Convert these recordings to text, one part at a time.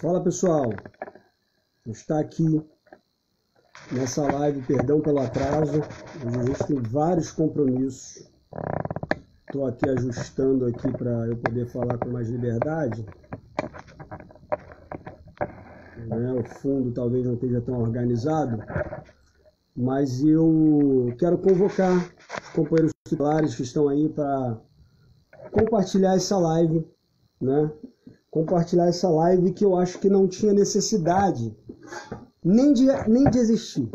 Fala pessoal, está aqui nessa live, perdão pelo atraso, hoje a gente tem vários compromissos, estou aqui ajustando aqui para eu poder falar com mais liberdade, o fundo talvez não esteja tão organizado, mas eu quero convocar os companheiros titulares que estão aí para compartilhar essa live, compartilhar essa live que eu acho que não tinha necessidade nem de existir.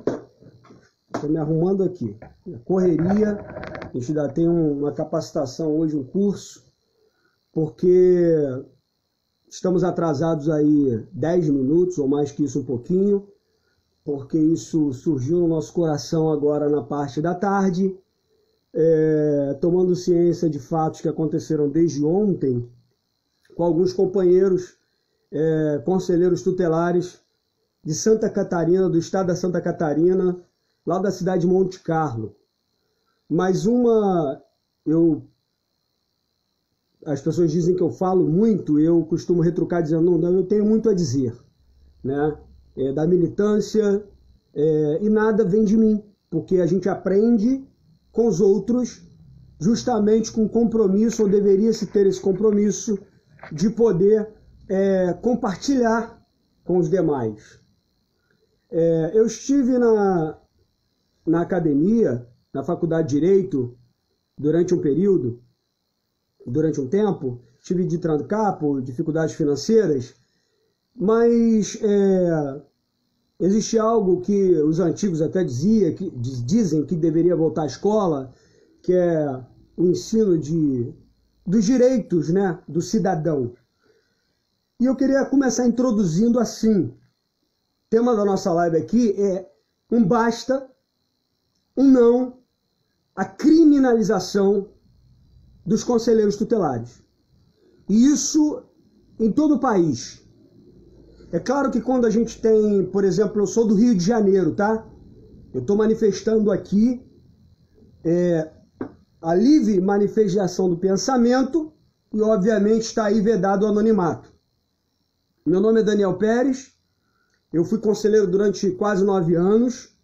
Estou me arrumando aqui. Correria, a gente ainda tem uma capacitação hoje, um curso, porque estamos atrasados aí 10 minutos, ou mais que isso um pouquinho, porque isso surgiu no nosso coração agora na parte da tarde, tomando ciência de fatos que aconteceram desde ontem, com alguns companheiros, conselheiros tutelares de Santa Catarina, do estado da Santa Catarina, lá da cidade de Monte Carlo. Mais uma, as pessoas dizem que eu falo muito, eu costumo retrucar dizendo, não, eu tenho muito a dizer, da militância, e nada vem de mim, porque a gente aprende com os outros, justamente com compromisso, ou deveria-se ter esse compromisso, de poder compartilhar com os demais. Eu estive na academia, na faculdade de Direito, durante um período, durante um tempo, tive de trancar por dificuldades financeiras, mas existe algo que os antigos até dizem que deveria voltar à escola, que é o ensino dos direitos, do cidadão. E eu queria começar introduzindo assim. O tema da nossa live aqui é um basta, um não, a criminalização dos conselheiros tutelares. E isso em todo o país. É claro que quando a gente tem, por exemplo, eu sou do Rio de Janeiro, tá? Eu estou manifestando aqui a livre manifestação do pensamento e, obviamente, está aí vedado o anonimato. Meu nome é Daniel Pérez, eu fui conselheiro durante quase 9 anos,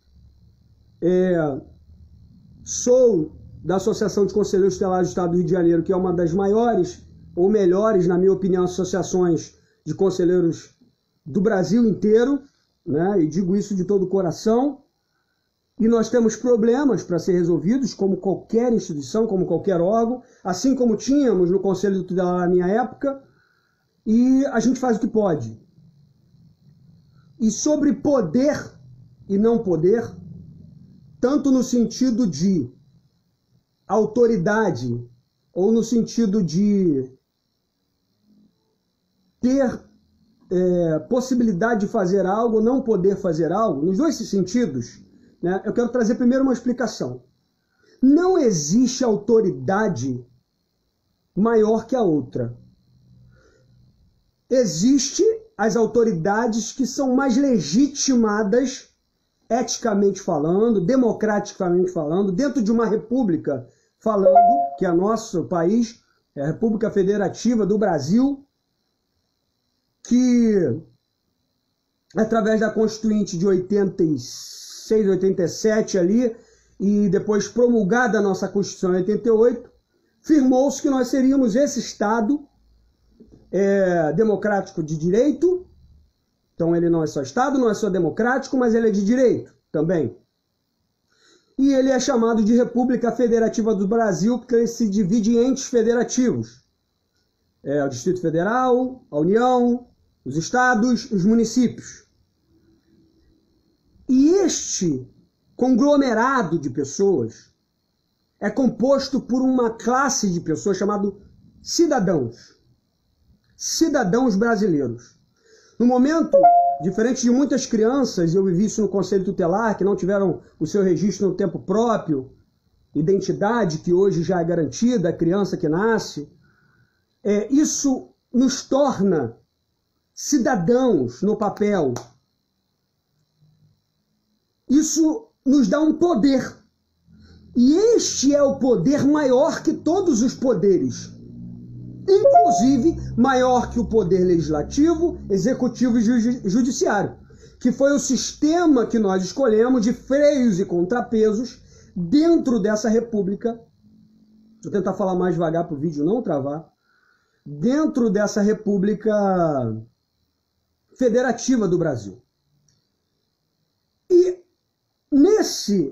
sou da Associação de Conselheiros Tutelares do Estado do Rio de Janeiro, que é uma das maiores, ou melhores, na minha opinião, associações de conselheiros do Brasil inteiro, e digo isso de todo o coração. E nós temos problemas para ser resolvidos, como qualquer instituição, como qualquer órgão, assim como tínhamos no Conselho Tutelar na minha época, e a gente faz o que pode. E sobre poder e não poder, tanto no sentido de autoridade, ou no sentido de ter possibilidade de fazer algo, ou não poder fazer algo, nos dois sentidos, eu quero trazer primeiro uma explicação. Não existe autoridade maior que a outra. Existem as autoridades que são mais legitimadas, eticamente falando, democraticamente falando, dentro de uma república falando, que é nosso país, é a República Federativa do Brasil, que, através da Constituinte de 86, 87 ali, e depois promulgada a nossa Constituição em 88, firmou-se que nós seríamos esse Estado democrático de direito. Então ele não é só Estado, não é só democrático, mas ele é de direito também. E ele é chamado de República Federativa do Brasil, porque ele se divide em entes federativos. O Distrito Federal, a União, os estados, os municípios. E este conglomerado de pessoas é composto por uma classe de pessoas chamado cidadãos. Cidadãos brasileiros. No momento, diferente de muitas crianças, eu vivi isso no Conselho Tutelar, que não tiveram o seu registro no tempo próprio, identidade que hoje já é garantida, a criança que nasce, isso nos torna cidadãos no papel. Isso nos dá um poder. E este é o poder maior que todos os poderes. inclusive maior que o poder legislativo, executivo e judiciário, que foi o sistema que nós escolhemos de freios e contrapesos dentro dessa república. Vou tentar falar mais devagar para o vídeo não travar. Dentro dessa república federativa do Brasil. E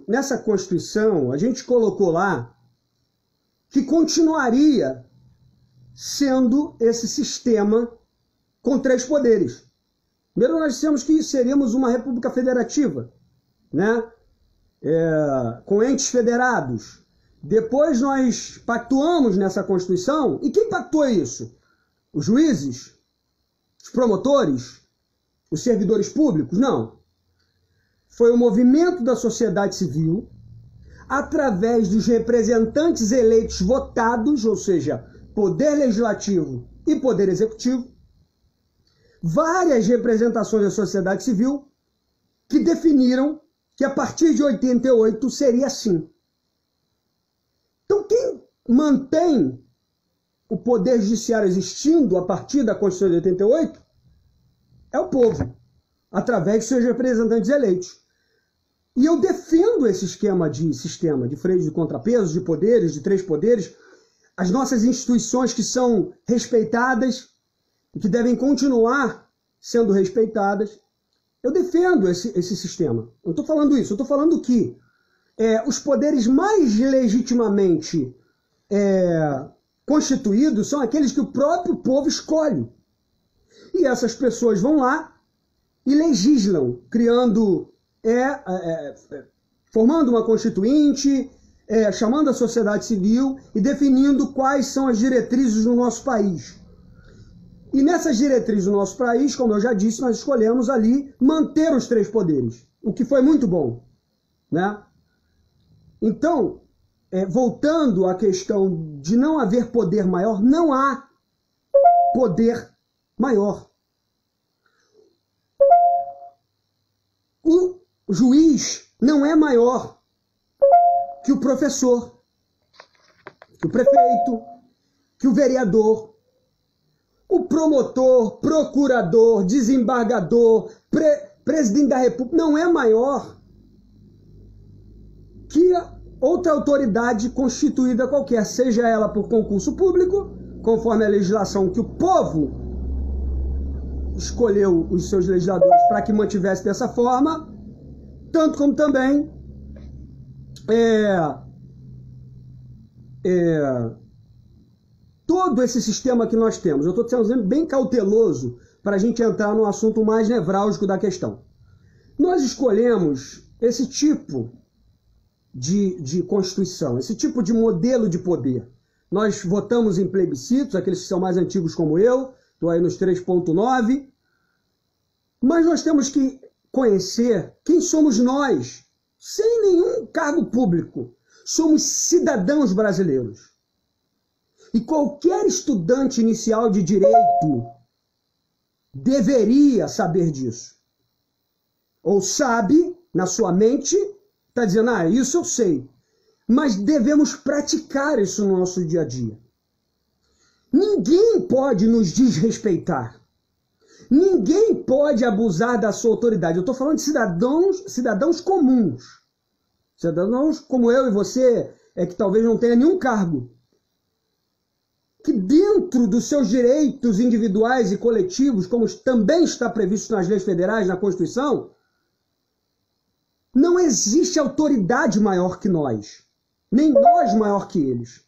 nessa Constituição, a gente colocou lá que continuaria sendo esse sistema com 3 poderes. Primeiro nós dissemos que seríamos uma república federativa, né? Com entes federados. Depois nós pactuamos nessa Constituição. E quem pactuou isso? Os juízes? Os promotores? Os servidores públicos? Não. Foi o movimento da sociedade civil, através dos representantes eleitos votados, ou seja, poder legislativo e poder executivo, várias representações da sociedade civil que definiram que a partir de 88 seria assim. Então quem mantém o poder judiciário existindo a partir da Constituição de 88 é o povo, através de seus representantes eleitos. E eu defendo esse sistema de freios de contrapesos, de poderes, de 3 poderes, as nossas instituições que são respeitadas e que devem continuar sendo respeitadas. Eu defendo esse sistema. Eu estou falando isso, eu estou falando que os poderes mais legitimamente constituídos são aqueles que o próprio povo escolhe. E essas pessoas vão lá e legislam, formando uma constituinte, chamando a sociedade civil e definindo quais são as diretrizes do nosso país. E nessas diretrizes do nosso país, como eu já disse, nós escolhemos ali manter os 3 poderes, o que foi muito bom, né? Então, voltando à questão de não haver poder maior, não há poder maior. O juiz não é maior que o professor, que o prefeito, que o vereador, o promotor, procurador, desembargador, presidente da República, não é maior que outra autoridade constituída qualquer, seja ela por concurso público, conforme a legislação que o povo escolheu os seus legisladores para que mantivesse dessa forma, tanto como também todo esse sistema que nós temos. Eu estou sendo bem cauteloso para a gente entrar no assunto mais nevrálgico da questão. Nós escolhemos esse tipo de Constituição, esse tipo de modelo de poder. Nós votamos em plebiscitos, aqueles que são mais antigos como eu, estou aí nos 3.9, mas nós temos que conhecer quem somos nós, sem nenhum cargo público. Somos cidadãos brasileiros. E qualquer estudante inicial de direito deveria saber disso. Ou sabe, na sua mente, está dizendo, isso eu sei. Mas devemos praticar isso no nosso dia a dia. Ninguém pode nos desrespeitar. Ninguém pode abusar da sua autoridade. Eu estou falando de cidadãos comuns. Cidadãos como eu e você, que talvez não tenha nenhum cargo. Que dentro dos seus direitos individuais e coletivos, como também está previsto nas leis federais, na Constituição, não existe autoridade maior que nós. Nem nós maior que eles.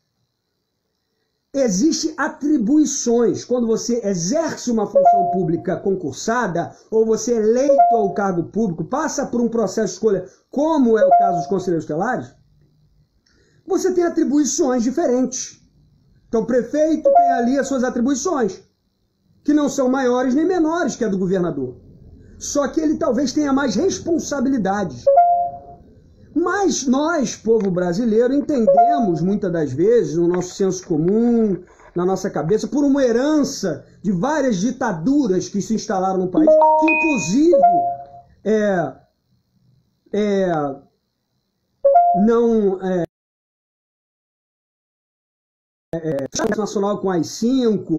Existem atribuições. Quando você exerce uma função pública concursada, ou você é eleito ao cargo público, passa por um processo de escolha, como é o caso dos conselheiros tutelares, você tem atribuições diferentes. Então o prefeito tem ali as suas atribuições, que não são maiores nem menores que a do governador. Só que ele talvez tenha mais responsabilidades. Mas nós, povo brasileiro, entendemos muitas das vezes, no nosso senso comum, na nossa cabeça, por uma herança de várias ditaduras que se instalaram no país, que inclusive não nacional com as 5,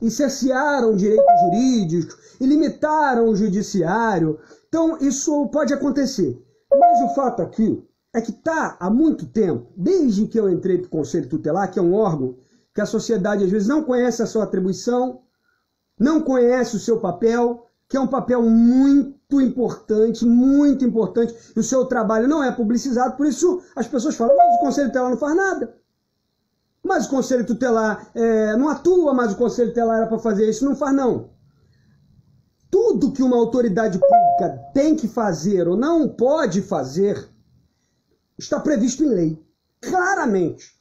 e cercearam direitos jurídicos, e limitaram o judiciário. Então, isso pode acontecer. Mas o fato aqui é que está há muito tempo, desde que eu entrei para o Conselho Tutelar, que é um órgão que a sociedade às vezes não conhece a sua atribuição, não conhece o seu papel, que é um papel muito importante, e o seu trabalho não é publicizado, por isso as pessoas falam, mas o Conselho Tutelar não faz nada. Mas o Conselho Tutelar não atua, mas o Conselho Tutelar era para fazer isso, não faz não. Tudo que uma autoridade pública tem que fazer ou não pode fazer está previsto em lei, claramente.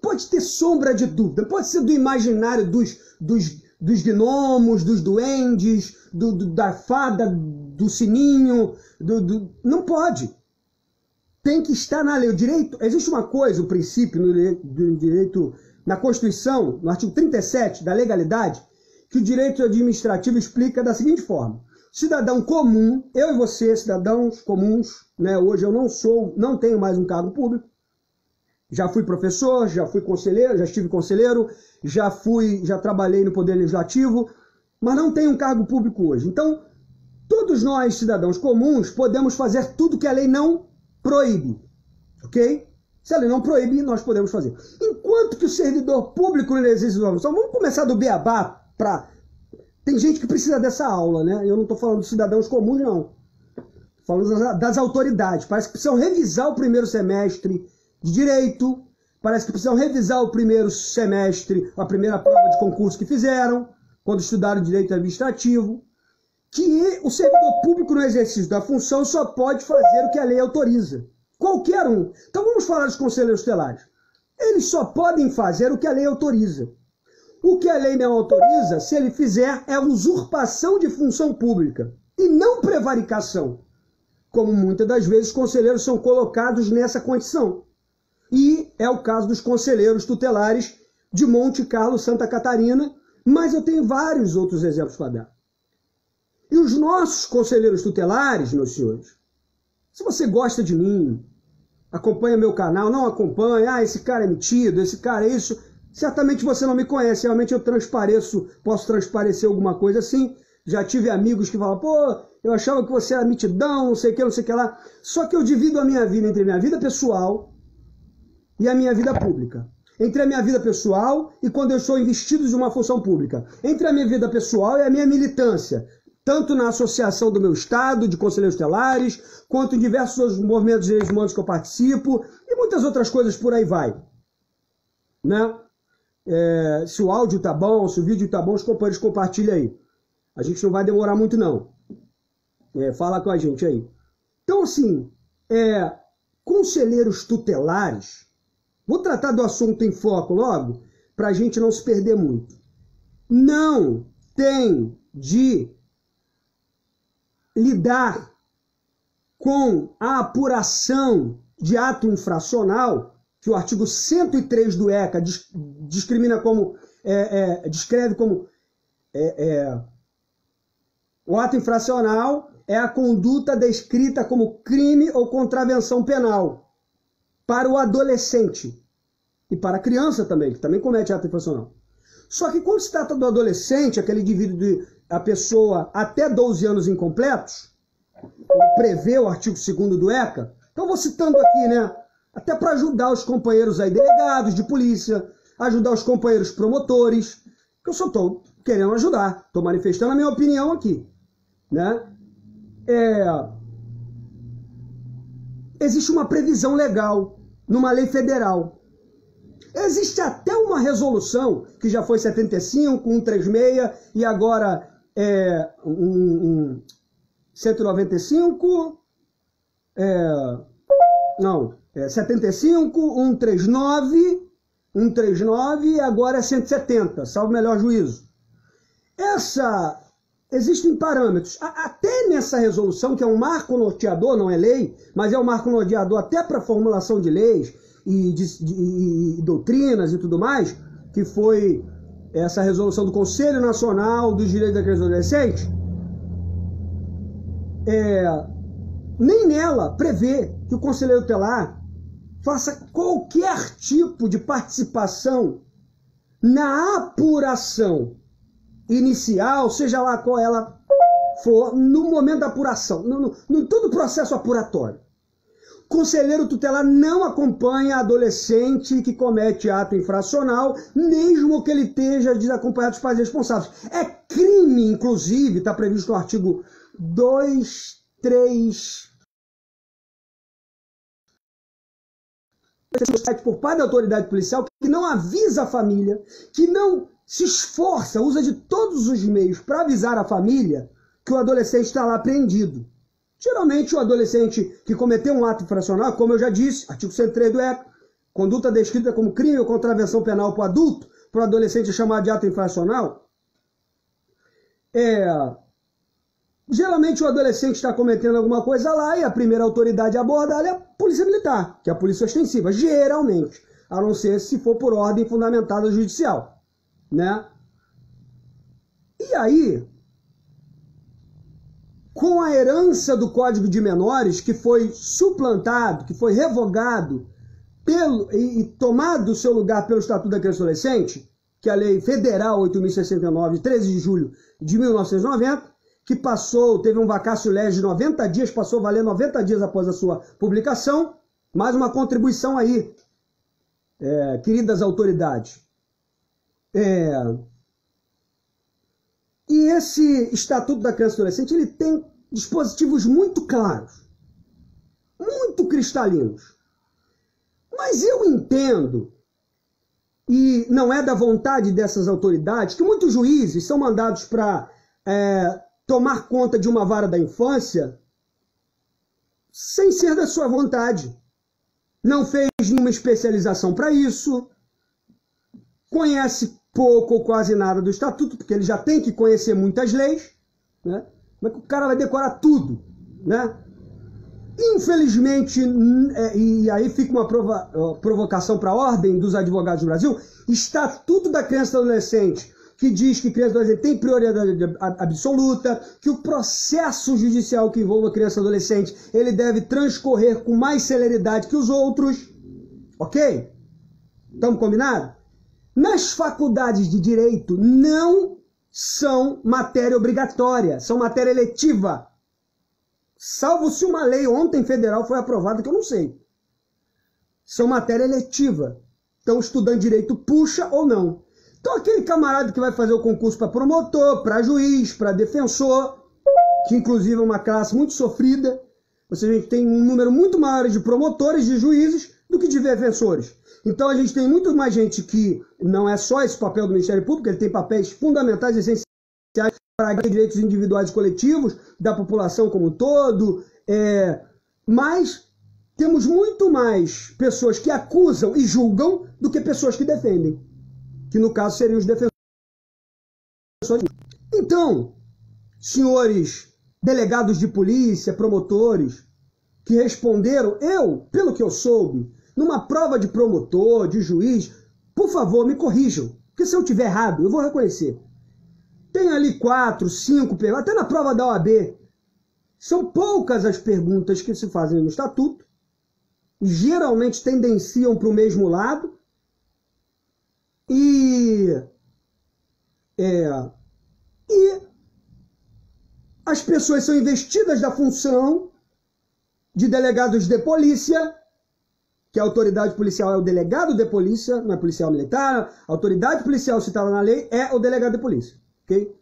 Pode ter sombra de dúvida, pode ser do imaginário dos gnomos, dos duendes, da fada, do sininho, não pode. Tem que estar na lei. O direito, existe uma coisa, o princípio do direito, na Constituição, no artigo 37 da legalidade, que o direito administrativo explica da seguinte forma. Cidadão comum, eu e você, cidadãos comuns, né, hoje eu não tenho mais um cargo público, já fui professor, já fui conselheiro, já estive conselheiro, já trabalhei no Poder Legislativo, mas não tenho um cargo público hoje. Então, todos nós, cidadãos comuns, podemos fazer tudo que a lei não proíbe, ok? Se a lei não proíbe, nós podemos fazer. Enquanto que o servidor público no exercício da função, vamos começar do beabá para... Tem gente que precisa dessa aula, né? Eu não estou falando dos cidadãos comuns, não. Estou falando das autoridades. Parece que precisam revisar o primeiro semestre de direito, parece que precisam revisar o primeiro semestre, a primeira prova de concurso que fizeram, quando estudaram direito administrativo, que o servidor público no exercício da função só pode fazer o que a lei autoriza. Qualquer um. Então vamos falar dos conselheiros tutelares. Eles só podem fazer o que a lei autoriza. O que a lei não autoriza, se ele fizer, é usurpação de função pública e não prevaricação, como muitas das vezes os conselheiros são colocados nessa condição. E é o caso dos conselheiros tutelares de Monte Carlo, Santa Catarina, mas eu tenho vários outros exemplos para dar. E os nossos conselheiros tutelares, meus senhores, se você gosta de mim, acompanha meu canal, não acompanha, esse cara é metido, esse cara é isso, certamente você não me conhece, realmente eu posso transparecer alguma coisa assim. Já tive amigos que falam, pô, eu achava que você era mitidão, não sei o que lá. Só que eu divido a minha vida entre a minha vida pessoal e a minha vida pública. Entre a minha vida pessoal e quando eu sou investido de uma função pública. Entre a minha vida pessoal e a minha militância. Tanto na associação do meu estado, de conselheiros tutelares, quanto em diversos outros movimentos de direitos humanos que eu participo, e muitas outras coisas por aí vai. Né? Se o áudio tá bom, se o vídeo tá bom, os companheiros compartilham aí. A gente não vai demorar muito, não. Fala com a gente aí. Então, assim, conselheiros tutelares, vou tratar do assunto em foco logo, para a gente não se perder muito. Não tem de lidar com a apuração de ato infracional, que o artigo 103 do ECA descreve como o ato infracional é a conduta descrita como crime ou contravenção penal para o adolescente e para a criança também, que também comete ato infracional. Só que quando se trata do adolescente, aquele indivíduo, a pessoa até 12 anos incompletos, como prevê o artigo 2º do ECA, então vou citando aqui, né? Até para ajudar os companheiros aí, delegados de polícia, ajudar os companheiros promotores, que eu só estou querendo ajudar, estou manifestando a minha opinião aqui, né? Existe uma previsão legal numa lei federal. Existe até uma resolução, que já foi 75, 136, e agora 195, 75, 139, e agora é 170, salvo melhor juízo. Existem parâmetros, até nessa resolução, que é um marco norteador, não é lei, mas é um marco norteador até para a formulação de leis e doutrinas e tudo mais, que foi essa resolução do Conselho Nacional dos Direitos da Criança e do Adolescente, nem nela prevê que o conselheiro tutelar faça qualquer tipo de participação na apuração inicial, seja lá qual ela for, no momento da apuração, no todo o processo apuratório, conselheiro tutelar não acompanha adolescente que comete ato infracional, mesmo que ele esteja desacompanhado dos pais responsáveis. É crime, inclusive, está previsto no artigo 2.3... por parte da autoridade policial que não avisa a família, que não se esforça, usa de todos os meios para avisar a família que o adolescente está lá apreendido. Geralmente o adolescente que cometeu um ato infracional, como eu já disse, artigo 103 do ECA, conduta descrita como crime ou contravenção penal para o adulto, para o adolescente chamado de ato infracional, geralmente o adolescente está cometendo alguma coisa lá e a primeira autoridade a abordar é a polícia militar, que é a polícia ostensiva, geralmente, a não ser se for por ordem fundamentada judicial, né? E aí, com a herança do Código de Menores, que foi suplantado, que foi revogado e tomado o seu lugar pelo Estatuto da Criança e Adolescente, que é a Lei Federal 8.069, de 13 de julho de 1990, que passou, teve um vacácio legis de 90 dias, passou a valer 90 dias após a sua publicação. Mais uma contribuição aí, queridas autoridades. E esse Estatuto da Criança e Adolescente, ele tem dispositivos muito claros, muito cristalinos. Mas eu entendo, e não é da vontade dessas autoridades, que muitos juízes são mandados para tomar conta de uma vara da infância sem ser da sua vontade. Não fez nenhuma especialização para isso, conhece pouco ou quase nada do Estatuto, porque ele já tem que conhecer muitas leis, né? Como é que o cara vai decorar tudo, né? Infelizmente, e aí fica uma provocação para a ordem dos advogados do Brasil, Estatuto da Criança e Adolescente, que diz que criança e adolescente tem prioridade absoluta, que o processo judicial que envolva criança e adolescente, ele deve transcorrer com mais celeridade que os outros, ok? Estamos combinados? Nas faculdades de direito não são matéria obrigatória, são matéria eletiva. Salvo se uma lei ontem federal foi aprovada, que eu não sei. São matéria eletiva. Então o estudante de direito puxa ou não. Então aquele camarada que vai fazer o concurso para promotor, para juiz, para defensor, que inclusive é uma classe muito sofrida, ou seja, a gente tem um número muito maior de promotores, de juízes, do que de defensores. Então a gente tem muito mais gente que não é só esse papel do Ministério Público, ele tem papéis fundamentais e essenciais para direitos individuais e coletivos da população como um todo, mas temos muito mais pessoas que acusam e julgam do que pessoas que defendem, que no caso seriam os defensores. Então, senhores delegados de polícia, promotores, que responderam, pelo que eu soube, numa prova de promotor, de juiz, por favor, me corrijam, porque se eu tiver errado, eu vou reconhecer. Tem ali 4, 5 perguntas, até na prova da OAB. São poucas as perguntas que se fazem no Estatuto, geralmente tendenciam para o mesmo lado, e as pessoas são investidas da função de delegados de polícia, que a autoridade policial é o delegado de polícia, não é policial militar, a autoridade policial citada na lei é o delegado de polícia, ok?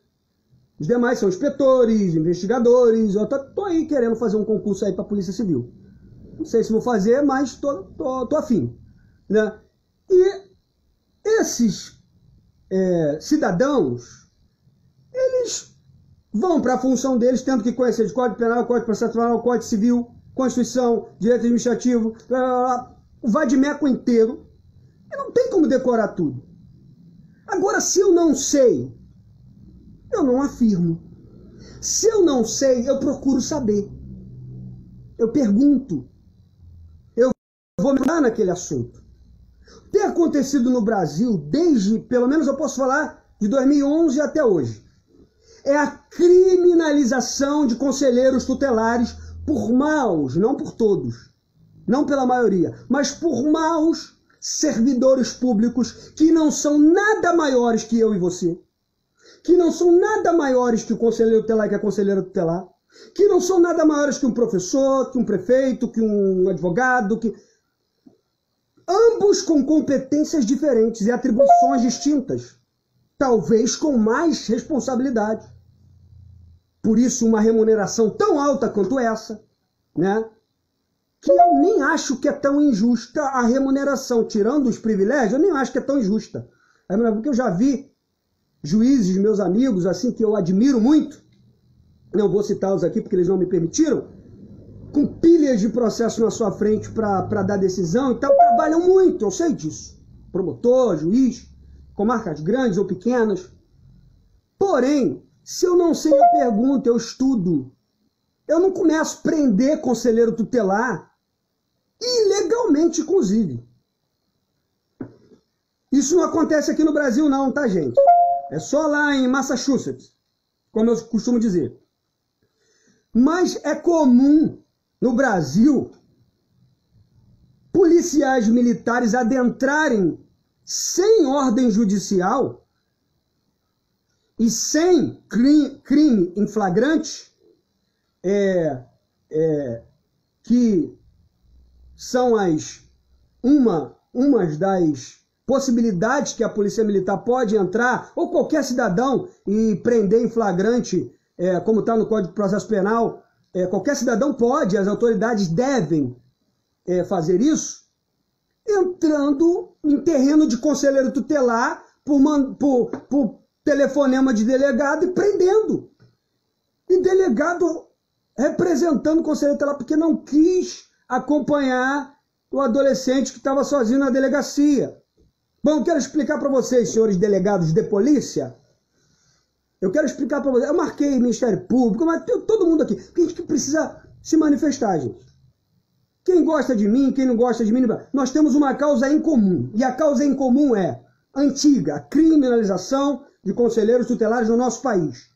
Os demais são inspetores, investigadores. Eu tô aí querendo fazer um concurso aí para a Polícia Civil. Não sei se vou fazer, mas tô afim, né? E esses cidadãos, eles vão para a função deles tendo que conhecer de Código Penal, Código Processual, Código Civil, Constituição, Direito Administrativo, o vade-mecum inteiro, e não tem como decorar tudo. Agora, se eu não sei, eu não afirmo. Se eu não sei, eu procuro saber. Eu pergunto. Eu vou me dar naquele assunto. Tem acontecido no Brasil desde, pelo menos eu posso falar, de 2011 até hoje. É a criminalização de conselheiros tutelares por maus, não por todos, não pela maioria, mas por maus servidores públicos que não são nada maiores que eu e você, que não são nada maiores que o conselheiro tutelar e que a conselheira tutelar, que não são nada maiores que um professor, que um prefeito, que um advogado, que... ambos com competências diferentes e atribuições distintas, talvez com mais responsabilidade. Por isso, uma remuneração tão alta quanto essa, né? Que eu nem acho que é tão injusta a remuneração, tirando os privilégios, eu nem acho que é tão injusta. Porque eu já vi juízes, meus amigos, assim, que eu admiro muito, não vou citá-los aqui porque eles não me permitiram, com pilhas de processo na sua frente para dar decisão e tal, trabalham muito, eu sei disso. Promotor, juiz, comarcas grandes ou pequenas. Porém, se eu não sei a pergunta, eu estudo. Eu não começo a prender conselheiro tutelar, ilegalmente, inclusive. Isso não acontece aqui no Brasil não, tá, gente? É só lá em Massachusetts, como eu costumo dizer. Mas é comum no Brasil policiais militares adentrarem sem ordem judicial e sem crime em flagrante, que são umas das possibilidades que a polícia militar pode entrar, ou qualquer cidadão, e prender em flagrante, como está no Código de Processo Penal, qualquer cidadão pode, as autoridades devem fazer isso, entrando em terreno de conselheiro tutelar por telefonema de delegado e prendendo. E delegado representando o conselheiro tutelar porque não quis acompanhar o adolescente que estava sozinho na delegacia. Bom, quero explicar para vocês, senhores delegados de polícia. Eu quero explicar para vocês. Eu marquei Ministério Público, mas tem todo mundo aqui. Porque a gente precisa se manifestar, gente. Quem gosta de mim, quem não gosta de mim... Nós temos uma causa em comum. E a causa em comum é antiga, a criminalização de conselheiros tutelares no nosso país.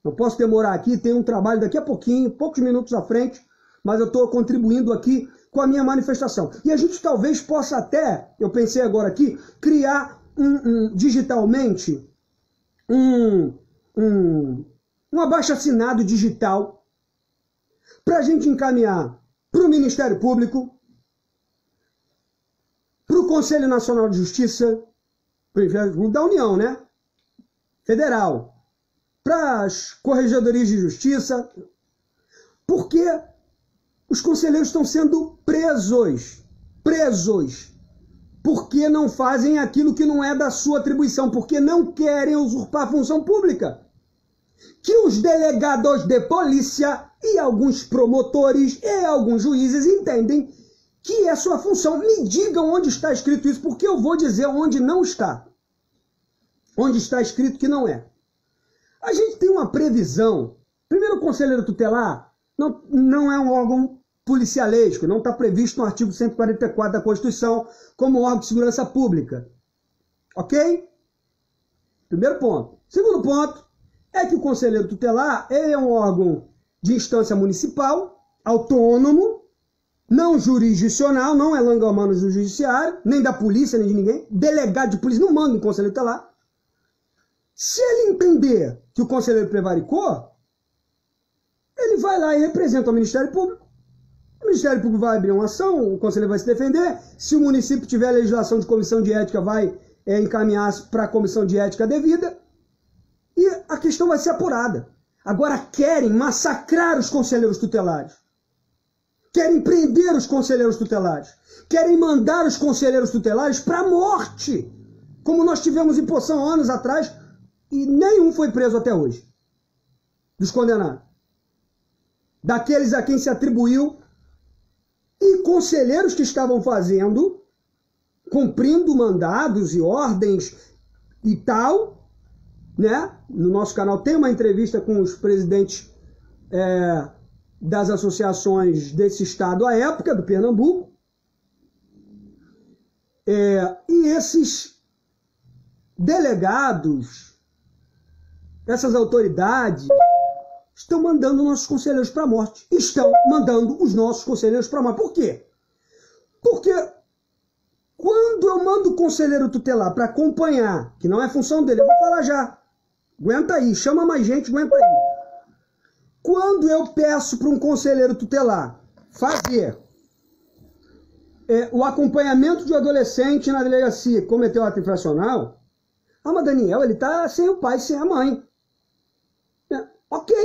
Não posso demorar aqui, tem um trabalho daqui a pouquinho, poucos minutos à frente, mas eu estou contribuindo aqui com a minha manifestação. E a gente talvez possa até, eu pensei agora aqui, criar digitalmente um abaixo-assinado digital para a gente encaminhar para o Ministério Público, para o Conselho Nacional de Justiça, da União, né? Federal, para as Corregedorias de Justiça, porque os conselheiros estão sendo presos, porque não fazem aquilo que não é da sua atribuição, porque não querem usurpar a função pública. Que os delegados de polícia e alguns promotores e alguns juízes entendem que é sua função. Me digam onde está escrito isso, porque eu vou dizer onde não está. Onde está escrito que não é. A gente tem uma previsão. Primeiro, o conselheiro tutelar não é um órgão policialesco, não está previsto no artigo 144 da Constituição como órgão de segurança pública. Ok? Primeiro ponto. Segundo ponto é que o conselheiro tutelar é um órgão de instância municipal, autônomo, não jurisdicional, não é langamano do judiciário, nem da polícia, nem de ninguém. Delegado de polícia não manda em conselheiro tutelar. Se ele entender que o conselheiro prevaricou, ele vai lá e representa o Ministério Público. O Ministério Público vai abrir uma ação, o conselheiro vai se defender. Se o município tiver legislação de comissão de ética, vai encaminhar para a comissão de ética devida. E a questão vai ser apurada. Agora querem massacrar os conselheiros tutelares. Querem prender os conselheiros tutelares. Querem mandar os conselheiros tutelares para a morte. Como nós tivemos em Poção anos atrás, e nenhum foi preso até hoje. Dos condenados. Daqueles a quem se atribuiu. E conselheiros que estavam cumprindo mandados e ordens e tal, né? No nosso canal tem uma entrevista com os presidentes das associações desse estado à época, do Pernambuco. E esses delegados, essas autoridades, estão mandando nossos conselheiros para a morte. Estão mandando os nossos conselheiros para a morte. Por quê? Porque quando eu mando o conselheiro tutelar para acompanhar, que não é função dele, eu vou falar já. Aguenta aí, chama mais gente, aguenta aí. Quando eu peço para um conselheiro tutelar fazer o acompanhamento de um adolescente na delegacia que cometeu ato infracional, mas Daniel, ele tá sem o pai, sem a mãe. Ok.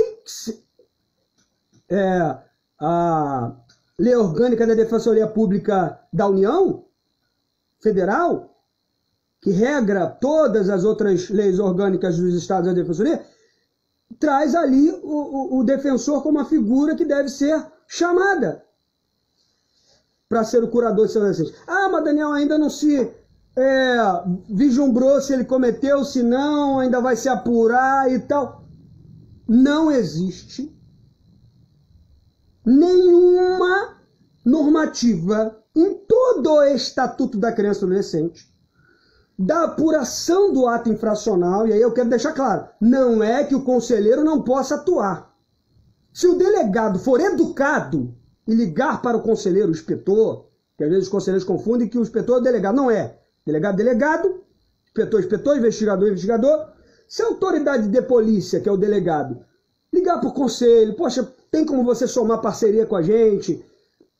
A Lei Orgânica da Defensoria Pública da União Federal, que regra todas as outras leis orgânicas dos estados da Defensoria, traz ali o defensor como uma figura que deve ser chamada para ser o curador de seus adolescentes. Mas Daniel ainda não se vislumbrou se ele cometeu, se não, ainda vai se apurar e tal. Não existe nenhuma normativa em todo o Estatuto da Criança e Adolescente da apuração do ato infracional, e aí eu quero deixar claro, não é que o conselheiro não possa atuar. Se o delegado for educado e ligar para o conselheiro, o inspetor, que às vezes os conselheiros confundem que o inspetor é o delegado, não é. Delegado, delegado, inspetor, investigador. Se a autoridade de polícia, que é o delegado, ligar para o conselho, poxa, tem como você somar parceria com a gente,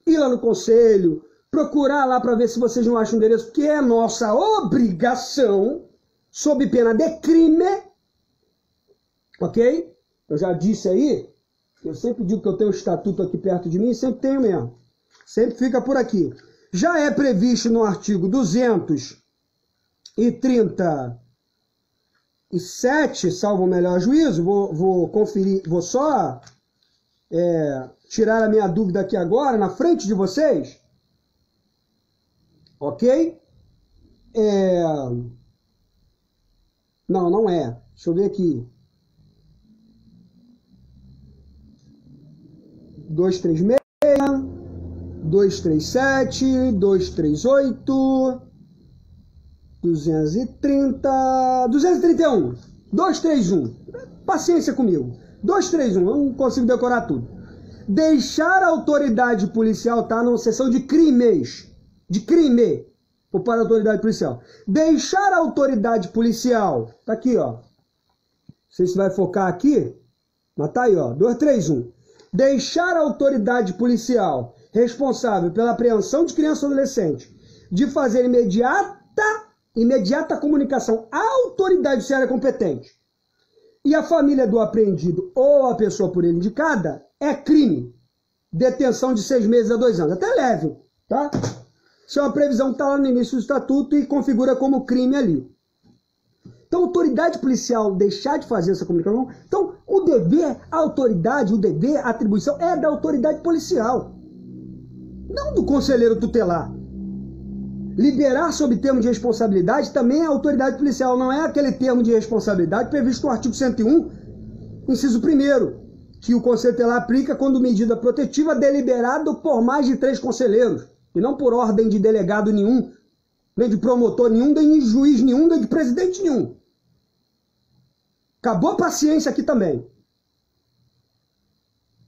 ir lá no conselho, procurar lá para ver se vocês não acham um endereço, que é nossa obrigação, sob pena de crime, ok? Eu já disse aí, eu sempre digo que eu tenho um estatuto aqui perto de mim, e sempre tenho mesmo. Sempre fica por aqui. Já é previsto no artigo 237, salvo o melhor juízo, vou conferir, vou só tirar a minha dúvida aqui agora, na frente de vocês. Ok? Não é. Deixa eu ver aqui. 236, 237, 238, 230, 231, 231. Paciência comigo. 231, eu não consigo decorar tudo. Deixar a autoridade policial, tá? Na seção de crimes. De crime. Ou para a autoridade policial. Deixar a autoridade policial. Tá aqui, ó. Não sei se vai focar aqui. Mas tá aí, ó. 231. Deixar a autoridade policial responsável pela apreensão de criança ou adolescente de fazer imediata comunicação à autoridade judiciária competente e a família do apreendido ou a pessoa por ele indicada é crime. Detenção de 6 meses a 2 anos. Até leve, tá? Isso é uma previsão que está lá no início do estatuto e configura como crime ali. Então, a autoridade policial deixar de fazer essa comunicação. Então, o dever, a autoridade, a atribuição é da autoridade policial, não do conselheiro tutelar. Liberar sob termo de responsabilidade também é autoridade policial, não é aquele termo de responsabilidade previsto no artigo 101, inciso 1º, que o conselho tutelar aplica quando medida protetiva deliberada por mais de 3 conselheiros, e não por ordem de delegado nenhum, nem de promotor nenhum, nem de juiz nenhum, nem de presidente nenhum. Acabou a paciência aqui também.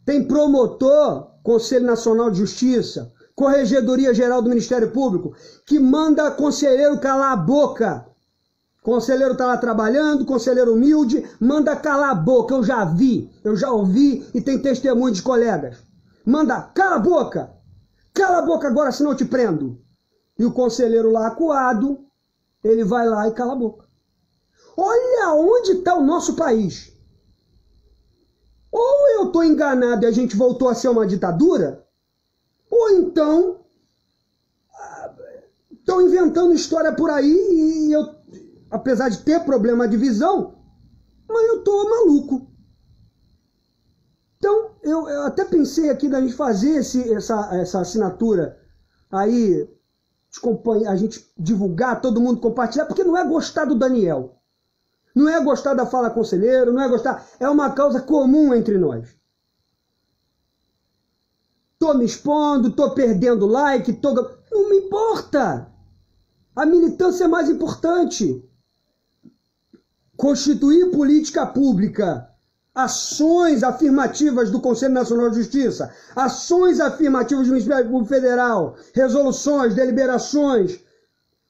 Tem promotor, Conselho Nacional de Justiça, Corregedoria Geral do Ministério Público, que manda conselheiro calar a boca. Conselheiro está lá trabalhando, conselheiro humilde, manda calar a boca. Eu já vi, eu já ouvi e tem testemunho de colegas. Manda, cala a boca! Cala a boca agora, senão eu te prendo. E o conselheiro lá acuado, ele vai lá e cala a boca. Olha onde está o nosso país. Ou eu estou enganado e a gente voltou a ser uma ditadura, ou então estão inventando história por aí e eu, apesar de ter problema de visão, mas eu estou maluco. Então, eu até pensei aqui da gente fazer essa assinatura aí, a gente divulgar, todo mundo compartilhar, porque não é gostar do Daniel. Não é gostar da fala conselheiro, não é gostar... É uma causa comum entre nós. Tô me expondo, tô perdendo like, não me importa. A militância é mais importante. Constituir política pública, ações afirmativas do Conselho Nacional de Justiça, ações afirmativas do Ministério Público Federal, resoluções, deliberações,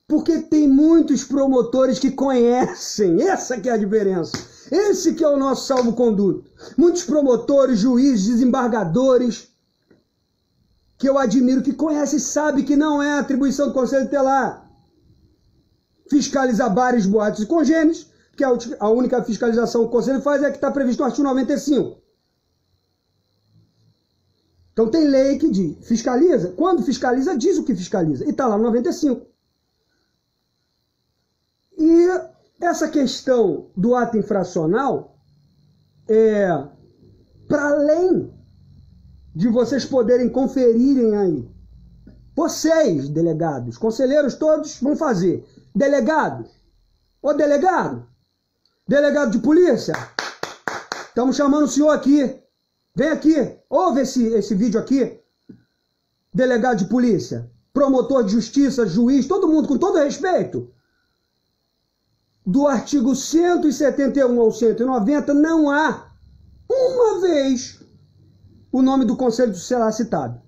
Porque tem muitos promotores que conhecem, essa que é a diferença. Esse que é o nosso salvo-conduto. Muitos promotores, juízes, desembargadores, que eu admiro, que conhecem e sabem que não é atribuição do Conselho Tutelar fiscalizar bares, boates e congêneres, que a única fiscalização que o Conselho faz é a que está prevista no artigo 95. Então tem lei que diz, fiscaliza, quando fiscaliza, diz o que fiscaliza, e está lá no 95. E essa questão do ato infracional para além de vocês poderem conferirem aí, vocês, delegados, conselheiros todos vão fazer. Delegado, ô delegado, delegado de polícia, estamos chamando o senhor aqui, vem aqui, ouve esse vídeo aqui, delegado de polícia, promotor de justiça, juiz, todo mundo, com todo respeito. Do artigo 171 ao 190 não há uma vez o nome do Conselho Tutelar citado.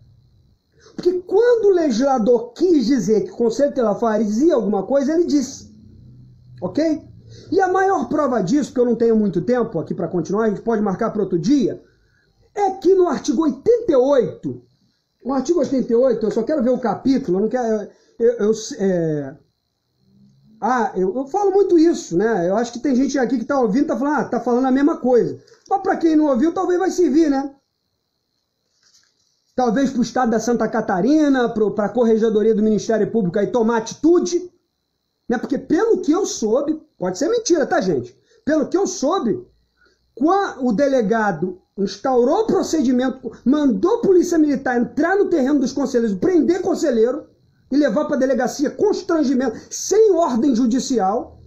Porque quando o legislador quis dizer que o Conselho Tutelar fazia alguma coisa, ele disse. Ok? E a maior prova disso, que eu não tenho muito tempo aqui para continuar, a gente pode marcar para outro dia, é que no artigo 88, o artigo 88, eu só quero ver o capítulo, eu não quero... eu falo muito isso, né? Eu acho que tem gente aqui que está ouvindo e está falando, tá falando a mesma coisa. Mas para quem não ouviu, talvez vai servir, né? Talvez para o estado da Santa Catarina, para a corregedoria do Ministério Público aí tomar atitude, né? Porque pelo que eu soube, pode ser mentira, tá, gente? Pelo que eu soube, o delegado instaurou o procedimento, mandou a polícia militar entrar no terreno dos conselheiros, prender conselheiro e levar para a delegacia constrangimento, sem ordem judicial,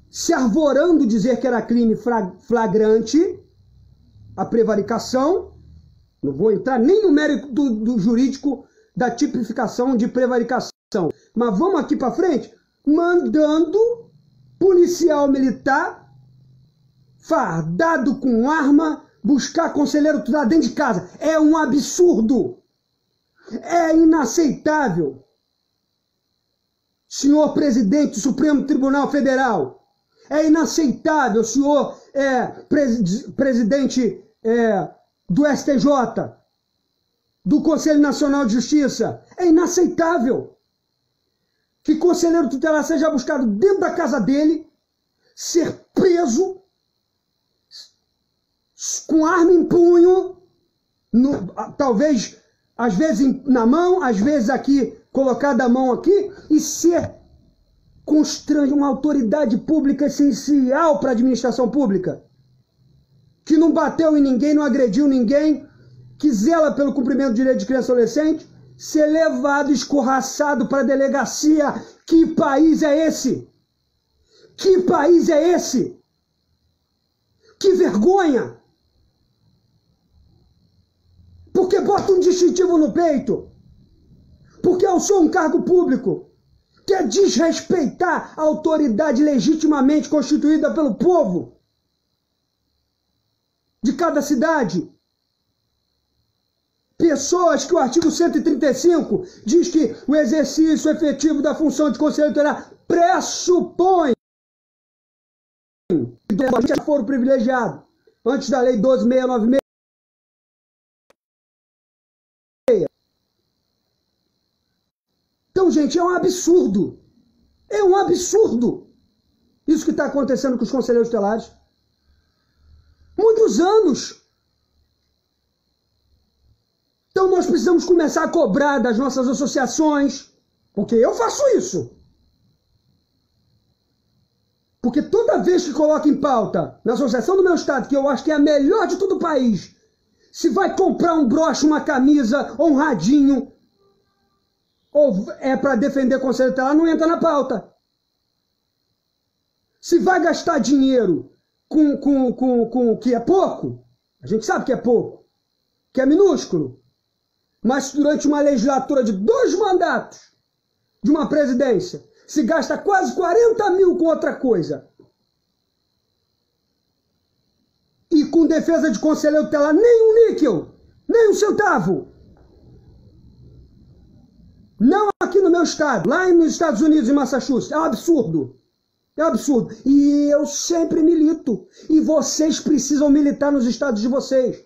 se arvorando dizer que era crime flagrante, a prevaricação. Não vou entrar nem no mérito do jurídico da tipificação de prevaricação. Mas vamos aqui para frente, mandando policial militar fardado com arma buscar conselheiro tutelar dentro de casa. É um absurdo. É inaceitável. Senhor presidente do Supremo Tribunal Federal, é inaceitável, senhor presidente do STJ, do Conselho Nacional de Justiça, é inaceitável que conselheiro tutelar seja buscado dentro da casa dele, ser preso, com arma em punho, talvez, às vezes na mão, às vezes aqui, colocada a mão aqui, e ser constrange uma autoridade pública essencial para a administração pública, que não bateu em ninguém, não agrediu ninguém, que zela pelo cumprimento do direito de criança e adolescente, ser levado, escorraçado para a delegacia. Que país é esse? Que país é esse? Que vergonha! Porque bota um distintivo no peito? Porque eu sou um cargo público? Quer desrespeitar a autoridade legitimamente constituída pelo povo de cada cidade? Pessoas que o artigo 135 diz que o exercício efetivo da função de conselheiro tutelar pressupõe que foro privilegiado antes da lei 12.696. Então, gente, é um absurdo. É um absurdo isso que está acontecendo com os conselheiros tutelares. Muitos anos. Então nós precisamos começar a cobrar das nossas associações, porque eu faço isso. Porque toda vez que coloco em pauta, na associação do meu estado, que eu acho que é a melhor de todo o país, se vai comprar um broche, uma camisa ou um radinho, ou é para defender o conselho tutelar, não entra na pauta. Se vai gastar dinheiro com que é pouco, a gente sabe que é pouco, que é minúsculo, mas durante uma legislatura de 2 mandatos de uma presidência, se gasta quase 40 mil com outra coisa, e com defesa de conselheiro tutelar nem um níquel, nem um centavo, não aqui no no meu estado, lá nos Estados Unidos, em Massachusetts. É um absurdo. É um absurdo. E eu sempre milito. E vocês precisam militar nos estados de vocês.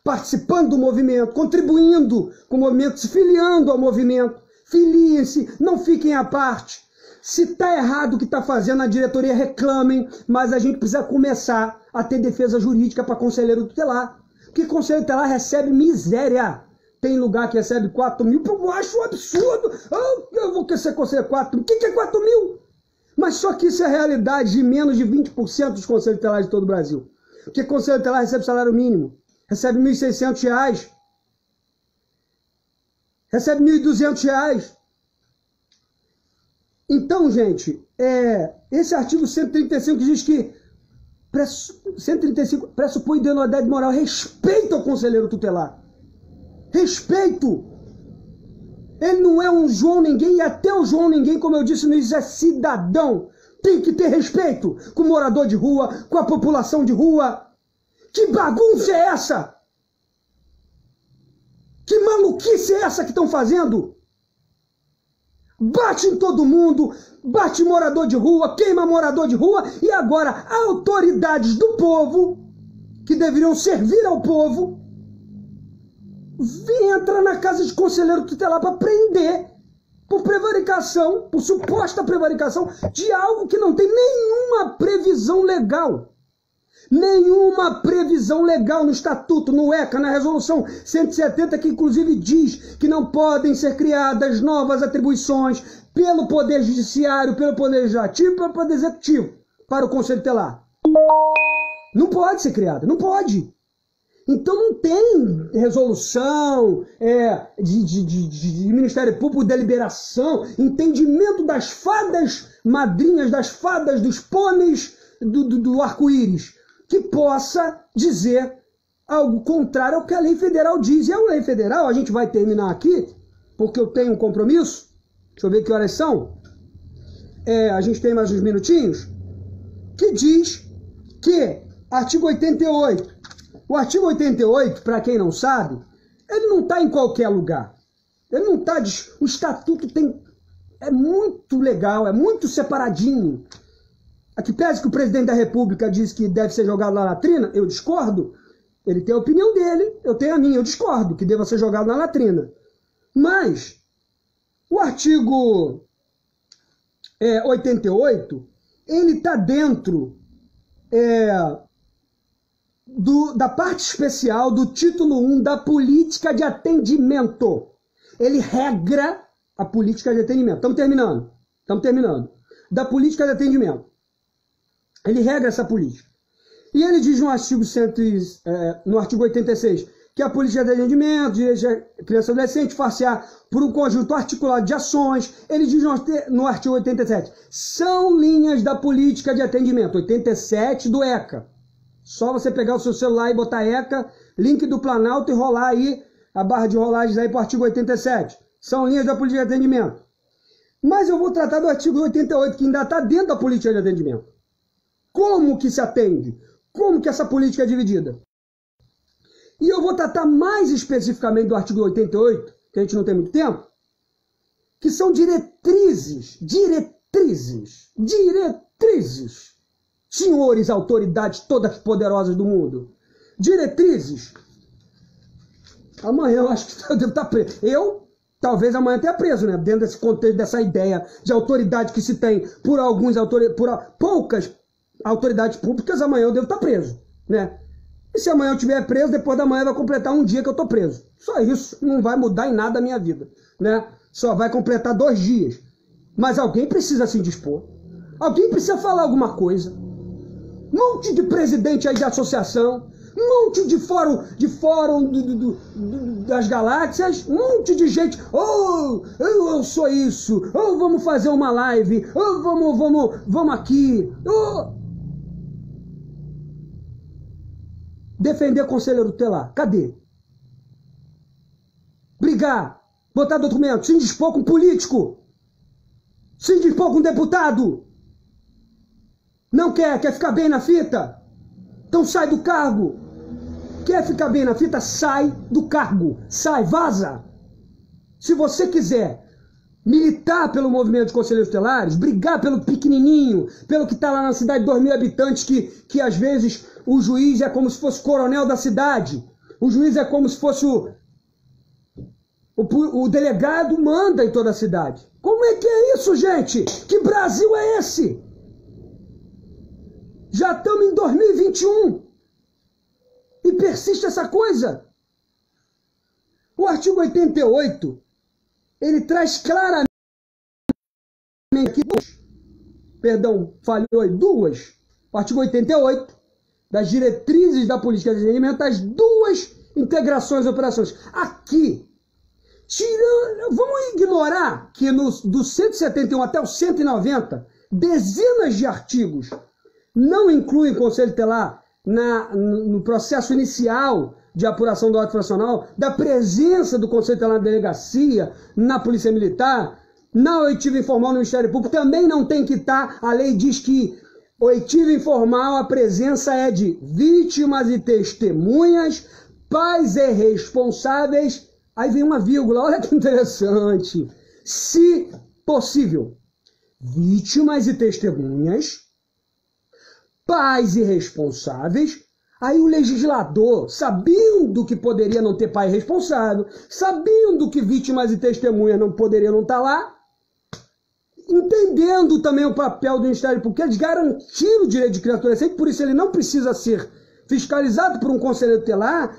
Participando do movimento, contribuindo com o movimento, se filiando ao movimento. Filiem-se, não fiquem à parte. Se está errado o que está fazendo, a diretoria reclamem, mas a gente precisa começar a ter defesa jurídica para conselheiro tutelar. Porque conselheiro tutelar recebe miséria. Tem lugar que recebe 4 mil, eu acho um absurdo. Eu vou querer ser conselheiro 4 mil. O que é 4 mil? Mas só que isso é a realidade de menos de 20% dos conselheiros tutelares de todo o Brasil. Porque conselheiro tutelar recebe salário mínimo. Recebe R$ 1.600. Recebe R$ 1.200. Então, gente, esse artigo 135 diz que 135 pressupõe idoneidade moral, respeito ao conselheiro tutelar. Respeito. Ele não é um João Ninguém, e até o João Ninguém, como eu disse no início, é cidadão. Tem que ter respeito com o morador de rua, com a população de rua. Que bagunça é essa? Que maluquice é essa que estão fazendo? Bate em todo mundo, bate em morador de rua, queima morador de rua, e agora autoridades do povo, que deveriam servir ao povo, entra na casa de conselheiro tutelar para prender por prevaricação, por suposta prevaricação de algo que não tem nenhuma previsão legal. Nenhuma previsão legal no Estatuto, no ECA, na Resolução 170, que inclusive diz que não podem ser criadas novas atribuições pelo Poder Judiciário, pelo Poder Legislativo e pelo Poder Executivo para o Conselho Tutelar. Não pode ser criada, não pode. Então não tem resolução de Ministério Público, deliberação, entendimento das fadas madrinhas, das fadas dos pôneis do arco-íris, que possa dizer algo contrário ao que a lei federal diz. E a lei federal, a gente vai terminar aqui, porque eu tenho um compromisso. Deixa eu ver que horas são. A gente tem mais uns minutinhos. Que diz que, artigo 88, o artigo 88, para quem não sabe, ele não está em qualquer lugar. Ele não está... O Estatuto é muito legal, é muito separadinho. A que pese que o presidente da República diz que deve ser jogado na latrina, eu discordo. Ele tem a opinião dele, eu tenho a minha, eu discordo que deva ser jogado na latrina. Mas o artigo 88, ele está dentro da parte especial do título 1 da política de atendimento. Ele regra a política de atendimento. Estamos terminando. Da política de atendimento. Ele regra essa política. E ele diz no artigo 86 que a política de atendimento, direito de criança e adolescente, far-se-á por um conjunto articulado de ações. Ele diz no artigo 87, são linhas da política de atendimento. 87 do ECA. Só você pegar o seu celular e botar ECA, link do Planalto e rolar aí a barra de rolagens aí para o artigo 87. São linhas da política de atendimento. Mas eu vou tratar do artigo 88, que ainda está dentro da política de atendimento. Como que se atende? Como que essa política é dividida? E eu vou tratar mais especificamente do artigo 88, que a gente não tem muito tempo, que são diretrizes, senhores autoridades todas poderosas do mundo. Diretrizes. Amanhã eu acho que eu devo estar preso. Talvez amanhã tenha preso, né? Dentro desse contexto, dessa ideia de autoridade que se tem por poucas autoridades públicas, amanhã eu devo estar preso, né? E se amanhã eu estiver preso, depois da manhã vai completar um dia que eu estou preso. Só isso, não vai mudar em nada a minha vida, né? Só vai completar 2 dias. Mas alguém precisa se indispor. Alguém precisa falar alguma coisa. Monte de presidente aí de associação, monte de fórum das galáxias, monte de gente. Eu sou isso. Vamos fazer uma live. Vamos aqui. Defender conselheiro tutelar. Cadê? Brigar. Botar documento. Se indispor com político. Se indispor com deputado. Não quer ficar bem na fita? Então sai do cargo. Quer ficar bem na fita? Sai do cargo. Sai, vaza. Se você quiser militar pelo movimento de conselheiros tutelares, brigar pelo pequenininho, pelo que está lá na cidade de 2.000 habitantes, que às vezes o juiz é como se fosse coronel da cidade, o juiz é como se fosse o delegado manda em toda a cidade. Como é que é isso, gente? Que Brasil é esse? Já estamos em 2021 e persiste essa coisa. O artigo 88, ele traz claramente aqui, falhou aí, duas. O artigo 88, das diretrizes da política de atendimento, as duas integrações e operações. Aqui, vamos ignorar que do 171 até o 190, dezenas de artigos não incluem conselho tutelar no processo inicial de apuração do ato infracional, da presença do conselho tutelar na delegacia, na polícia militar, na oitiva informal no Ministério Público, também não tem que estar. A lei diz que oitiva informal, a presença é de vítimas e testemunhas, pais e responsáveis. Aí vem uma vírgula, olha que interessante. Se possível, vítimas e testemunhas, pais e responsáveis. Aí o legislador, sabendo que poderia não ter pai responsável, sabendo que vítimas e testemunhas não poderiam não estar lá, entendendo também o papel do Ministério Público, eles garantiram o direito de criança e adolescente, por isso ele não precisa ser fiscalizado por um conselheiro tutelar,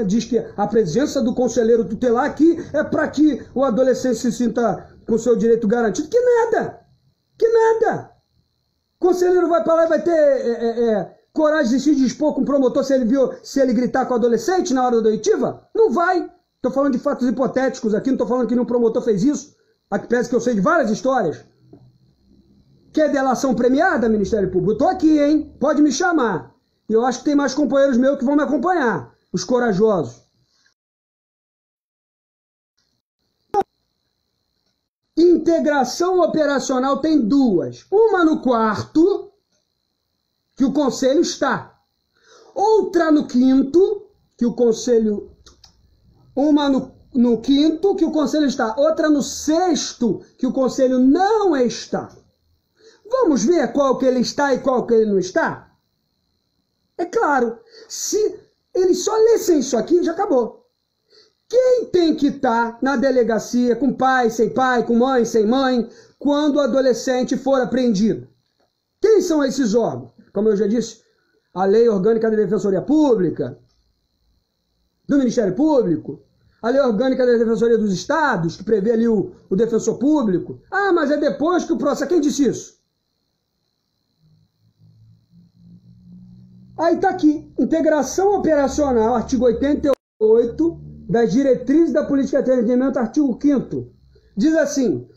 diz que a presença do conselheiro tutelar aqui é para que o adolescente se sinta com seu direito garantido. Que nada! Que nada! O conselheiro vai para lá e vai ter coragem de se dispor com o promotor se ele gritar com o adolescente na hora da oitiva? Não vai! Estou falando de fatos hipotéticos aqui, não estou falando que nenhum promotor fez isso. Aqui parece que eu sei de várias histórias. Quer delação premiada, Ministério Público? Eu tô aqui, hein? Pode me chamar. E eu acho que tem mais companheiros meus que vão me acompanhar. Os corajosos. Integração operacional tem duas. Uma no quarto, que o conselho está. Outra no quinto, que o conselho... Uma no quinto, que o conselho está. Outra no sexto, que o conselho não está. Vamos ver qual que ele está e qual que ele não está? É claro, se eles só lessem isso aqui, já acabou. Quem tem que estar na delegacia com pai, sem pai, com mãe, sem mãe, quando o adolescente for apreendido? Quem são esses órgãos? Como eu já disse, a Lei Orgânica da Defensoria Pública, do Ministério Público, a Lei Orgânica da Defensoria dos Estados, que prevê ali o defensor público. Ah, mas é depois que o processo... Quem disse isso? Aí está aqui, integração operacional, artigo 88, das diretrizes da política de atendimento, artigo 5º. Diz assim,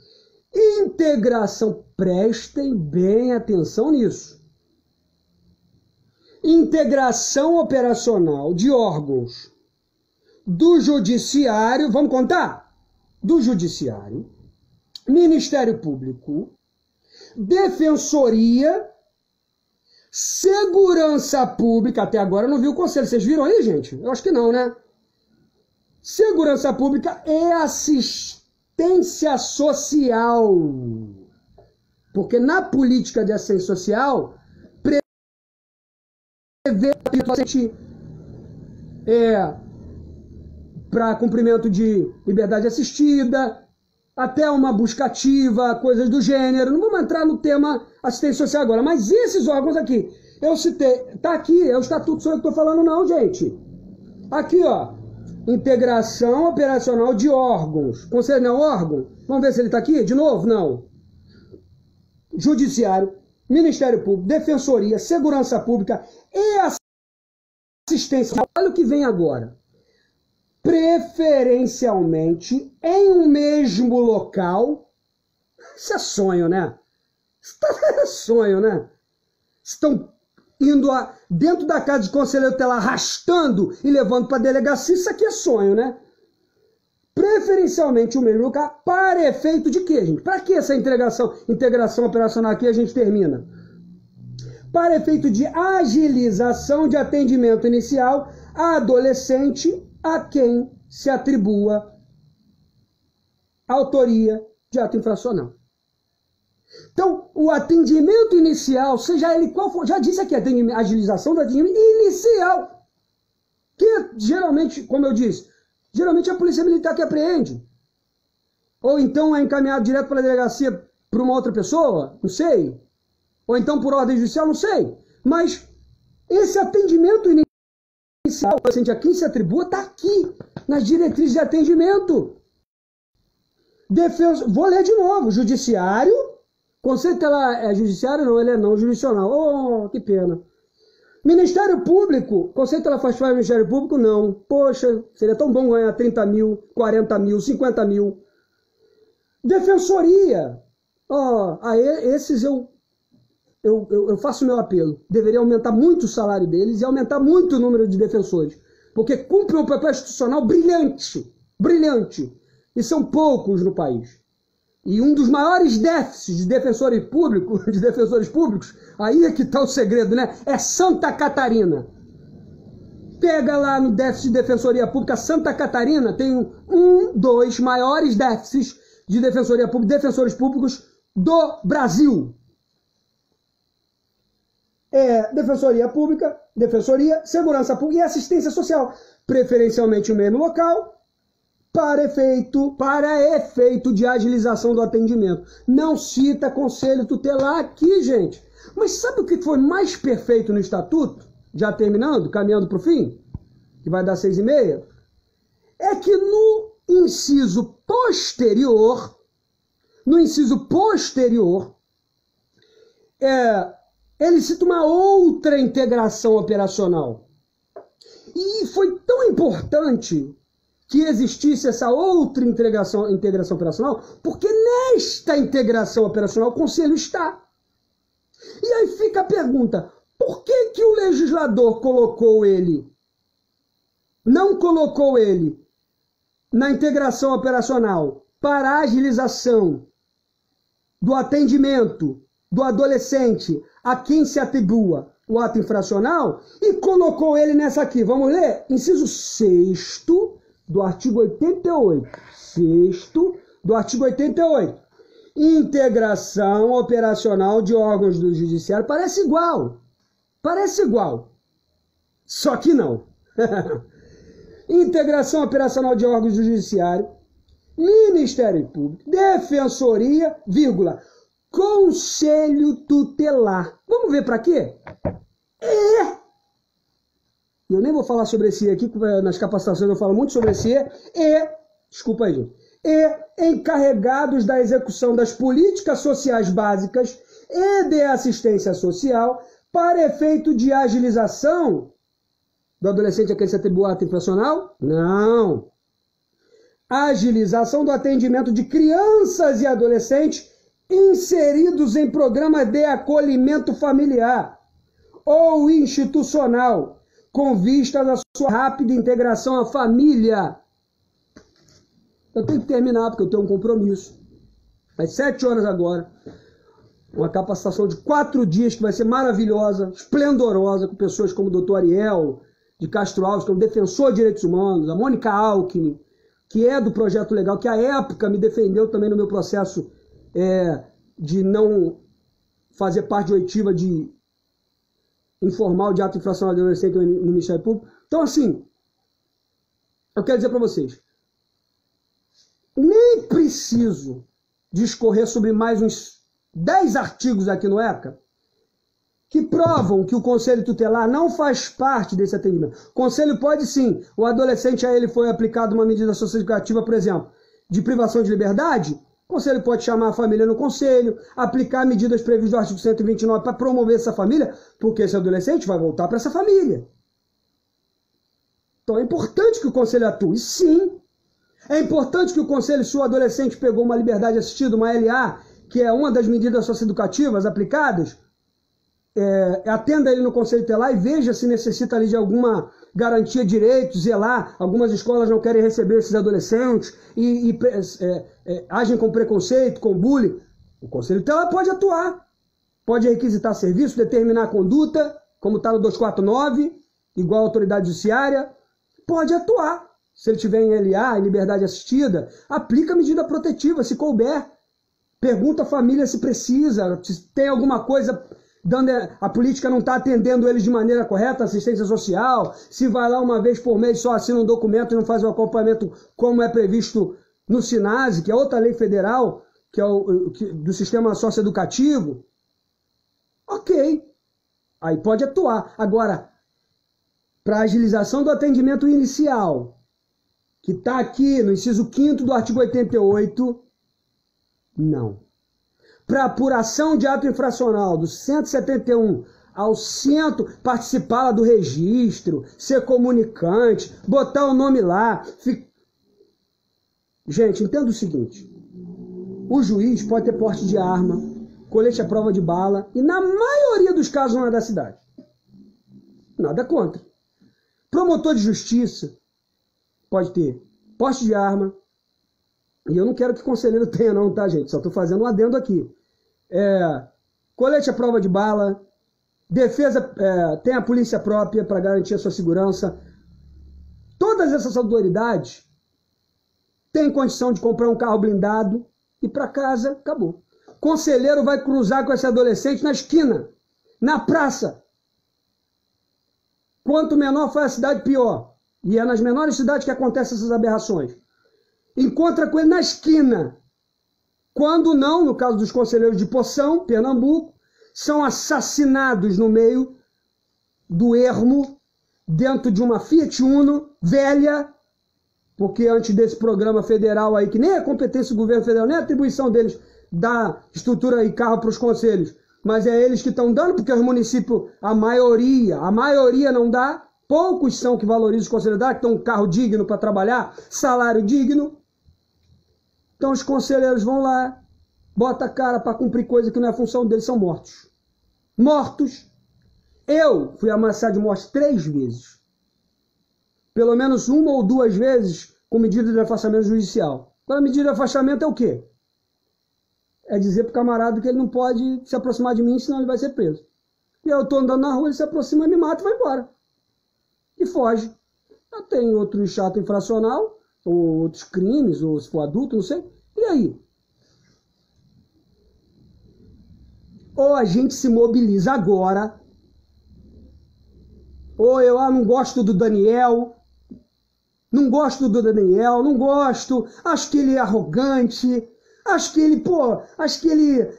integração, prestem bem atenção nisso. Integração operacional de órgãos do Judiciário, vamos contar? Do Judiciário, Ministério Público, Defensoria, Segurança Pública, até agora eu não vi o conselho, vocês viram aí, gente? Eu acho que não, né? Segurança Pública e Assistência Social. Porque na política de assistência social, prevê para cumprimento de liberdade assistida, até uma busca ativa, coisas do gênero. Não vamos entrar no tema assistência social agora, mas esses órgãos aqui, eu citei, tá aqui, é o estatuto, sou eu que estou falando não, gente. Aqui, ó, integração operacional de órgãos. Conselho não é órgão? Vamos ver se ele está aqui, de novo? Não. Judiciário, Ministério Público, Defensoria, Segurança Pública e Assistência. Olha o que vem agora. Preferencialmente em um mesmo local. Isso é sonho, né? Isso é sonho, né? Estão indo dentro da casa de conselheiro tutelar, arrastando e levando para a delegacia. Isso aqui é sonho, né? Preferencialmente o mesmo local. Para efeito de quê, gente? Para que essa integração operacional aqui a gente termina? Para efeito de agilização de atendimento inicial a adolescente a quem se atribua autoria de ato infracional. Então, o atendimento inicial, seja ele qual for, já disse aqui, a agilização do atendimento inicial, que geralmente, como eu disse, geralmente é a polícia militar que apreende. Ou então é encaminhado direto para a delegacia para uma outra pessoa, não sei. Ou então por ordem judicial, não sei. Mas esse atendimento inicial, o paciente a quem se atribua, está aqui, nas diretrizes de atendimento. Vou ler de novo. Judiciário, conceito tutelar é judiciário? Não, ele é não jurisdicional. Oh, que pena. Ministério Público, conceito tutelar faz parte do Ministério Público? Não. Poxa, seria tão bom ganhar 30 mil, 40 mil, 50 mil. Defensoria. Esses eu faço o meu apelo. Deveria aumentar muito o salário deles e aumentar muito o número de defensores. Porque cumprem um papel institucional brilhante. Brilhante. E são poucos no país. E um dos maiores déficits de defensores públicos, aí é que está o segredo, né? É Santa Catarina. Pega lá no déficit de defensoria pública, Santa Catarina tem dos maiores déficits de defensoria pública, defensores públicos do Brasil. Defensoria pública, segurança pública e assistência social, preferencialmente no mesmo local, para efeito de agilização do atendimento. Não cita conselho tutelar aqui, gente. Mas sabe o que foi mais perfeito no estatuto? Já terminando, caminhando para o fim, que vai dar 6h30, é que no inciso posterior, ele cita uma outra integração operacional. E foi tão importante que existisse essa outra integração operacional, porque nesta integração operacional o Conselho está. E aí fica a pergunta, por que o legislador não colocou ele na integração operacional para a agilização do atendimento do adolescente a quem se atribua o ato infracional e colocou ele nessa aqui? Vamos ler? Inciso 6º do artigo 88. 6º do artigo 88. Integração operacional de órgãos do judiciário. Parece igual. Só que não. Integração operacional de órgãos do judiciário, Ministério Público, Defensoria, Conselho Tutelar. Vamos ver para quê? Eu nem vou falar sobre esse aqui, nas capacitações eu falo muito sobre esse desculpa aí, gente. Encarregados da execução das políticas sociais básicas e de assistência social para efeito de agilização do adolescente a quem se atribui ato infracional? Não. Agilização do atendimento de crianças e adolescentes inseridos em programa de acolhimento familiar ou institucional, com vistas à sua rápida integração à família. Eu tenho que terminar, porque eu tenho um compromisso. Às 7 horas agora, uma capacitação de 4 dias que vai ser maravilhosa, esplendorosa, com pessoas como o doutor Ariel de Castro Alves, que é um defensor de direitos humanos, a Mônica Alckmin, que é do Projeto Legal, que à época me defendeu também no meu processo de não fazer parte de oitiva de informal de ato infracional de adolescente no Ministério Público. Então, assim, eu quero dizer para vocês, nem preciso discorrer sobre mais uns 10 artigos aqui no ECA que provam que o Conselho Tutelar não faz parte desse atendimento. O Conselho pode sim, o adolescente a ele foi aplicado uma medida socioeducativa, por exemplo, de privação de liberdade, o Conselho pode chamar a família no Conselho, aplicar medidas previstas no artigo 129 para promover essa família, porque esse adolescente vai voltar para essa família. Então é importante que o Conselho atue, sim. É importante que o Conselho, se o adolescente pegou uma liberdade assistida, uma LA, que é uma das medidas socioeducativas aplicadas, atenda ele no Conselho Tutelar e veja se necessita ali de alguma garantia de direitos, zelar. Algumas escolas não querem receber esses adolescentes e agem com preconceito, com bullying. O Conselho Tutelar pode atuar, pode requisitar serviço, determinar a conduta, como está no 249, igual a autoridade judiciária, pode atuar, se ele tiver em LA, em liberdade assistida, aplica a medida protetiva, se couber. Pergunta à família se precisa, se tem alguma coisa, a política não está atendendo eles de maneira correta, assistência social, se vai lá uma vez por mês só assina um documento e não faz o acompanhamento como é previsto no SINASE, que é outra lei federal, que é do sistema socioeducativo. Ok, aí pode atuar. Agora, para agilização do atendimento inicial, que está aqui no inciso 5º do artigo 88, não. Para apuração de ato infracional do 171 ao 100, participar lá do registro, ser comunicante, botar o nome lá. Gente, entenda o seguinte. O juiz pode ter porte de arma, colete à prova de bala, e na maioria dos casos não é da cidade. Nada contra. Promotor de justiça pode ter porte de arma, e eu não quero que conselheiro tenha não, tá, gente? Só estou fazendo um adendo aqui. Colete à prova de bala, defesa, tem a polícia própria para garantir a sua segurança. Todas essas autoridades têm condição de comprar um carro blindado e para casa, acabou. Conselheiro vai cruzar com esse adolescente na esquina, na praça. Quanto menor for a cidade, pior. E é nas menores cidades que acontecem essas aberrações. Encontra com ele na esquina. Quando não, no caso dos conselheiros de Poção, Pernambuco, são assassinados no meio do ermo, dentro de uma Fiat Uno velha, porque antes desse programa federal aí, que nem é competência do governo federal, nem é atribuição deles, dar estrutura e carro para os conselhos, mas é eles que estão dando, porque os municípios, a maioria não dá, poucos são que valorizam os conselheiros, que dão um carro digno para trabalhar, salário digno. Então os conselheiros vão lá, bota a cara para cumprir coisa que não é função deles, são mortos. Mortos. Eu fui ameaçado de morte 3 vezes. Pelo menos 1 ou 2 vezes com medida de afastamento judicial. Agora, medida de afastamento é o quê? É dizer pro camarada que ele não pode se aproximar de mim, senão ele vai ser preso. E eu tô andando na rua, ele se aproxima, me mata e vai embora. E foge. Já tem outro chato infracional, ou outros crimes, ou se for adulto, não sei. E aí? Ou a gente se mobiliza agora, ou eu não gosto do Daniel, não gosto, acho que ele é arrogante, acho que ele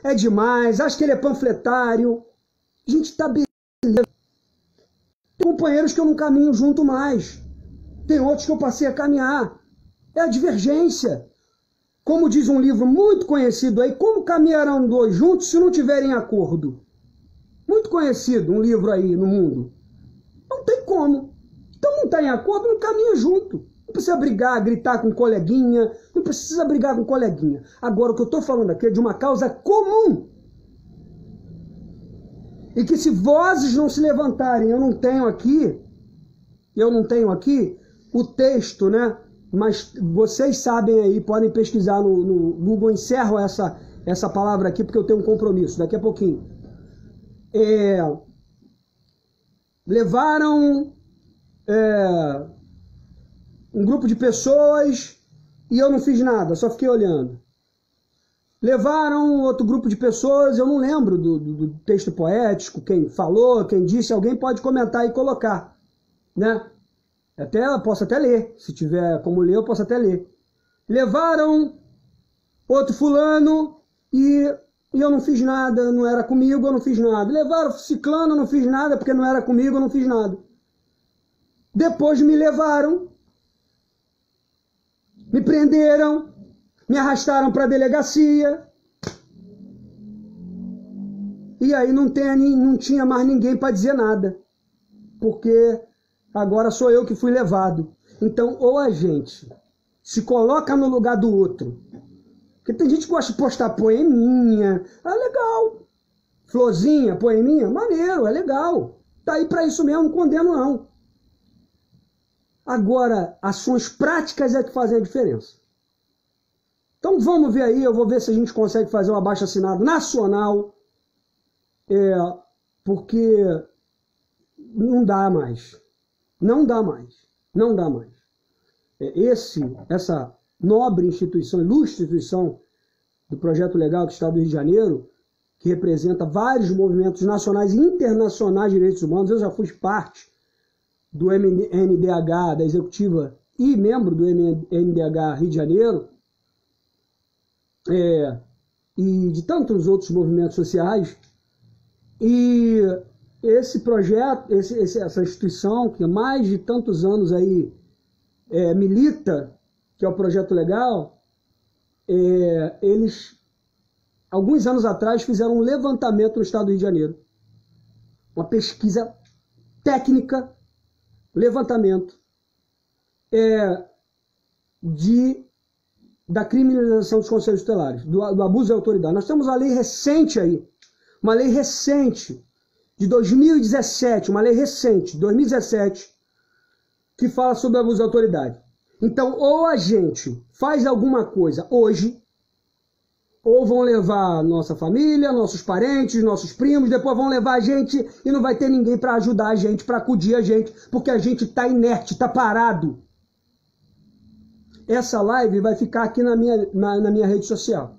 é demais, acho que ele é panfletário. A gente tá beleza. Tem companheiros que eu não caminho junto mais. Tem outros que eu passei a caminhar. É a divergência. Como diz um livro muito conhecido aí, como caminharão 2 juntos se não tiverem acordo? Muito conhecido, um livro aí no mundo. Não tem como. Então não está em acordo, não caminha junto. Não precisa brigar, gritar com coleguinha, não precisa brigar com coleguinha. Agora, o que eu estou falando aqui é de uma causa comum. E que se vozes não se levantarem, eu não tenho aqui o texto, né? Mas vocês sabem aí, podem pesquisar no Google, encerro essa palavra aqui porque eu tenho um compromisso, daqui a pouquinho. Levaram um grupo de pessoas e eu não fiz nada, só fiquei olhando. Levaram outro grupo de pessoas, eu não lembro do texto poético, quem falou, quem disse, alguém pode comentar e colocar, né? Posso até ler, se tiver como ler, eu posso até ler. Levaram outro fulano e eu não fiz nada, não era comigo, eu não fiz nada. Levaram ciclano, eu não fiz nada, porque não era comigo, eu não fiz nada. Depois me levaram, me prenderam, me arrastaram para a delegacia. E aí não tinha mais ninguém para dizer nada. Porque agora sou eu que fui levado. Então, ou a gente se coloca no lugar do outro. Porque tem gente que gosta de postar poeminha. Ah, legal. Florzinha, poeminha, maneiro, é legal. Tá aí para isso mesmo, não condeno não. Agora, ações práticas é que fazem a diferença. Então vamos ver aí, eu vou ver se a gente consegue fazer um abaixo-assinado nacional. Porque não dá mais. Não dá mais. essa nobre instituição, ilustre instituição do Projeto Legal do Estado do Rio de Janeiro, que representa vários movimentos nacionais e internacionais de direitos humanos. Eu já fui parte do MNDH, da executiva, e membro do MNDH Rio de Janeiro, e de tantos outros movimentos sociais. E esse projeto, essa instituição que há mais de tantos anos aí milita, que é o Projeto Legal, eles, alguns anos atrás, fizeram um levantamento no estado do Rio de Janeiro. Uma pesquisa técnica, levantamento da criminalização dos conselhos tutelares, do abuso de autoridade. Nós temos uma lei recente aí, uma lei recente de 2017, uma lei recente, 2017, que fala sobre abuso de autoridade. Então, ou a gente faz alguma coisa hoje, ou vão levar nossa família, nossos parentes, nossos primos, depois vão levar a gente e não vai ter ninguém para ajudar a gente, para acudir a gente, porque a gente está inerte, está parado. Essa live vai ficar aqui na minha rede social.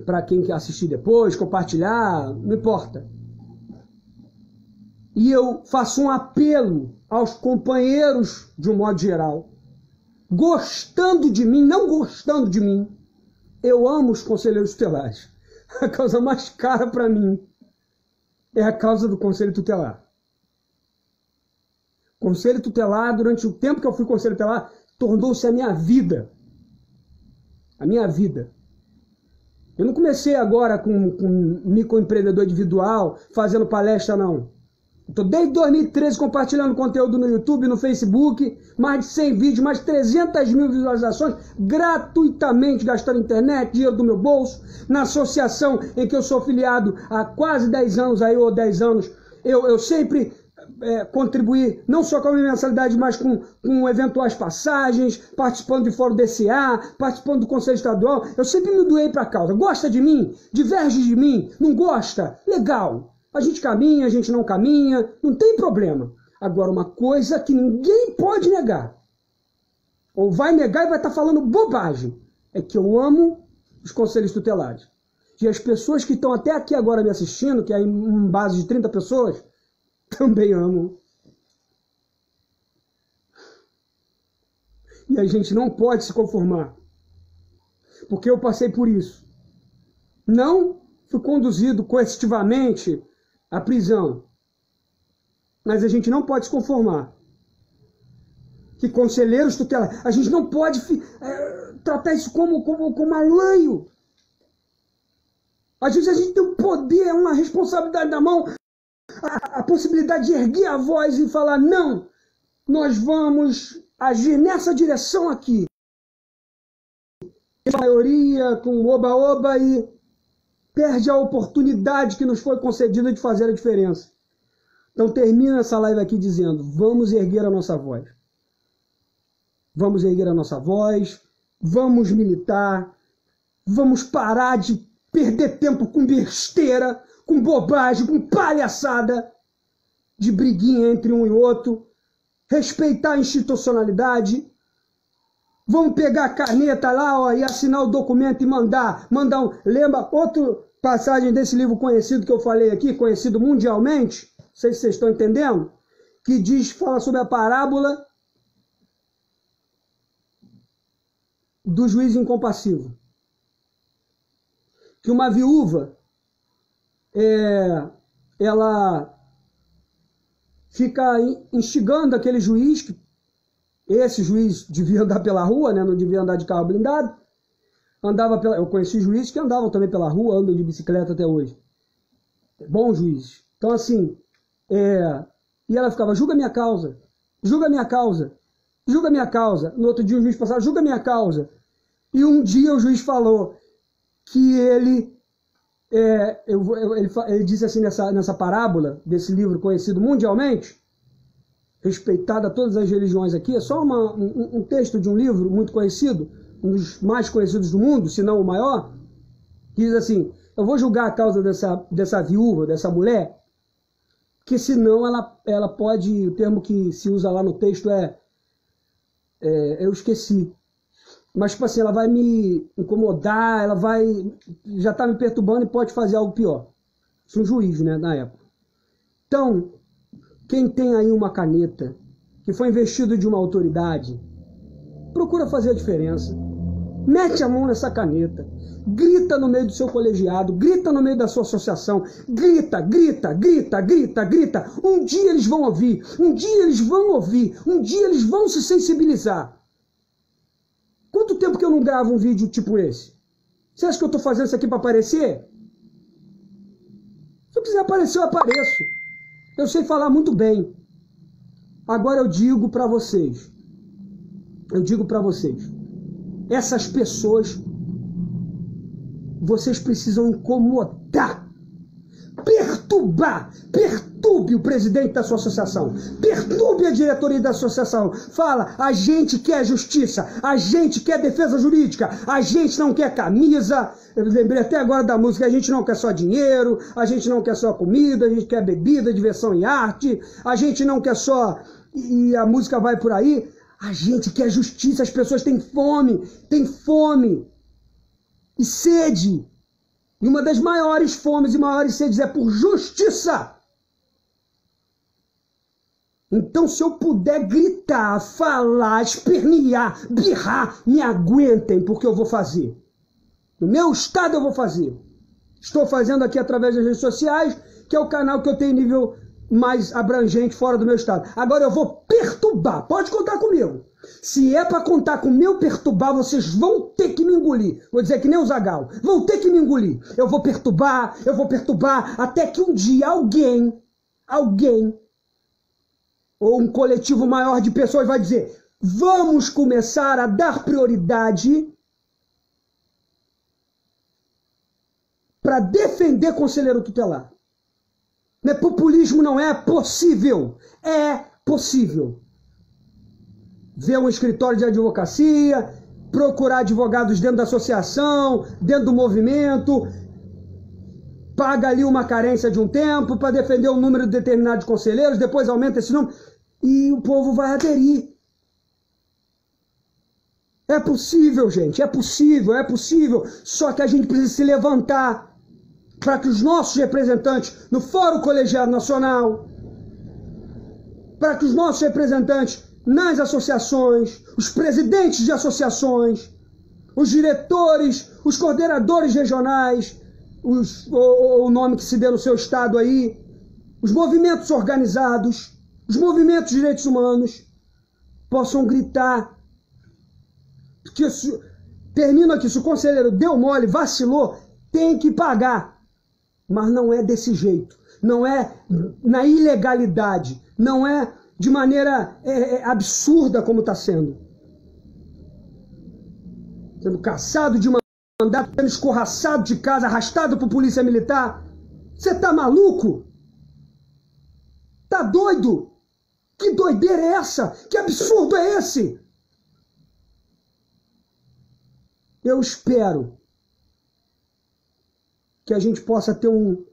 Para quem quer assistir depois, compartilhar, não importa. E eu faço um apelo aos companheiros, de um modo geral, gostando de mim, não gostando de mim. Eu amo os conselheiros tutelares. A causa mais cara para mim é a causa do conselho tutelar. Conselho tutelar, durante o tempo que eu fui conselho tutelar, tornou-se a minha vida. A minha vida. Eu não comecei agora com microempreendedor individual, fazendo palestra, não. Estou desde 2013 compartilhando conteúdo no YouTube, no Facebook, mais de 100 vídeos, mais de 300 mil visualizações, gratuitamente, gastando internet, dinheiro do meu bolso, na associação em que eu sou afiliado há quase 10 anos, aí, ou 10 anos, eu sempre contribuí, não só com a minha mensalidade, mas com eventuais passagens, participando de fórum DCA, participando do Conselho Estadual. Eu sempre me doei para a causa. Gosta de mim? Diverge de mim? Não gosta? Legal. A gente caminha, a gente não caminha, não tem problema. Agora, uma coisa que ninguém pode negar, ou vai negar e vai estar falando bobagem, é que eu amo os conselhos tutelares. E as pessoas que estão até aqui agora me assistindo, que é em base de 30 pessoas, também amam. E a gente não pode se conformar, porque eu passei por isso. Não fui conduzido coercitivamente à prisão, mas a gente não pode se conformar. Que conselheiros tutelares, a gente não pode tratar isso como alanho. Às vezes a gente tem um poder, uma responsabilidade na mão, a possibilidade de erguer a voz e falar: não, nós vamos agir nessa direção aqui. A maioria com oba-oba e perde a oportunidade que nos foi concedida de fazer a diferença. Então termina essa live aqui dizendo: vamos erguer a nossa voz. Vamos erguer a nossa voz, vamos militar, vamos parar de perder tempo com besteira, com bobagem, com palhaçada, de briguinha entre um e outro, respeitar a institucionalidade. Vamos pegar a caneta lá, ó, e assinar o documento e mandar um... Lembra outra passagem desse livro conhecido que eu falei aqui, conhecido mundialmente? Não sei se vocês estão entendendo. Que fala sobre a parábola do juiz incompassivo. Que uma viúva, ela fica instigando aquele juiz, que esse juiz devia andar pela rua, né? Não devia andar de carro blindado. Eu conheci juízes que andavam também pela rua, andam de bicicleta até hoje. Bom juiz. Então assim, e ela ficava: julga minha causa, julga minha causa, julga minha causa. No outro dia o juiz passava: julga minha causa. E um dia o juiz falou que ele disse assim nessa parábola desse livro conhecido mundialmente, respeitado a todas as religiões aqui, é só um texto de um livro muito conhecido, um dos mais conhecidos do mundo, se não o maior, que diz assim: eu vou julgar a causa dessa viúva, dessa mulher, que senão ela pode, o termo que se usa lá no texto é eu esqueci. Mas, tipo assim, ela vai me incomodar, ela vai... já tá me perturbando e pode fazer algo pior. Isso é um juiz, né, na época. Então, quem tem aí uma caneta, que foi investido de uma autoridade, procura fazer a diferença. Mete a mão nessa caneta. Grita no meio do seu colegiado, grita no meio da sua associação, grita, grita, grita, grita, grita. Um dia eles vão ouvir, um dia eles vão ouvir, um dia eles vão se sensibilizar. Quanto tempo que eu não gravo um vídeo tipo esse? Você acha que eu estou fazendo isso aqui para aparecer? Se eu quiser aparecer, eu apareço. Eu sei falar muito bem. Agora eu digo para vocês, essas pessoas, vocês precisam incomodar, perturbar, perturbe o presidente da sua associação, perturbe a diretoria da associação, fala, a gente quer justiça, a gente quer defesa jurídica, a gente não quer camisa, eu lembrei até agora da música, a gente não quer só dinheiro, a gente não quer só comida, a gente quer bebida, diversão e arte, a gente não quer só, e a música vai por aí, a gente quer justiça, as pessoas têm fome e sede. E uma das maiores fomes e maiores sedes é por justiça. Então, se eu puder gritar, falar, espernear, birrar, me aguentem, porque eu vou fazer. No meu estado eu vou fazer. Estou fazendo aqui através das redes sociais, que é o canal que eu tenho nível mais abrangente fora do meu estado. Agora eu vou perturbar, pode contar comigo. Se é para contar com o meu perturbar, vocês vão ter que me engolir. Vou dizer que nem o Zagallo, vão ter que me engolir. Eu vou perturbar, até que um dia alguém, ou um coletivo maior de pessoas vai dizer, vamos começar a dar prioridade para defender conselheiro tutelar. Não é populismo, não é possível. É possível. Ver um escritório de advocacia, procurar advogados dentro da associação, dentro do movimento, paga ali uma carência de um tempo para defender um número determinado de conselheiros, depois aumenta esse número e o povo vai aderir. É possível, gente, é possível. Só que a gente precisa se levantar para que os nossos representantes no Fórum Colegiado Nacional, para que os nossos representantes nas associações, os presidentes de associações, os diretores, os coordenadores regionais, o nome que se dê no seu estado aí, os movimentos organizados, os movimentos de direitos humanos, possam gritar. Porque termino aqui, se o conselheiro deu mole, vacilou, tem que pagar. Mas não é desse jeito, não é na ilegalidade, não é de maneira absurda como está sendo. Sendo caçado de mandato, sendo escorraçado de casa, arrastado por polícia militar. Você tá maluco? Tá doido? Que doideira é essa? Que absurdo é esse? Eu espero que a gente possa ter um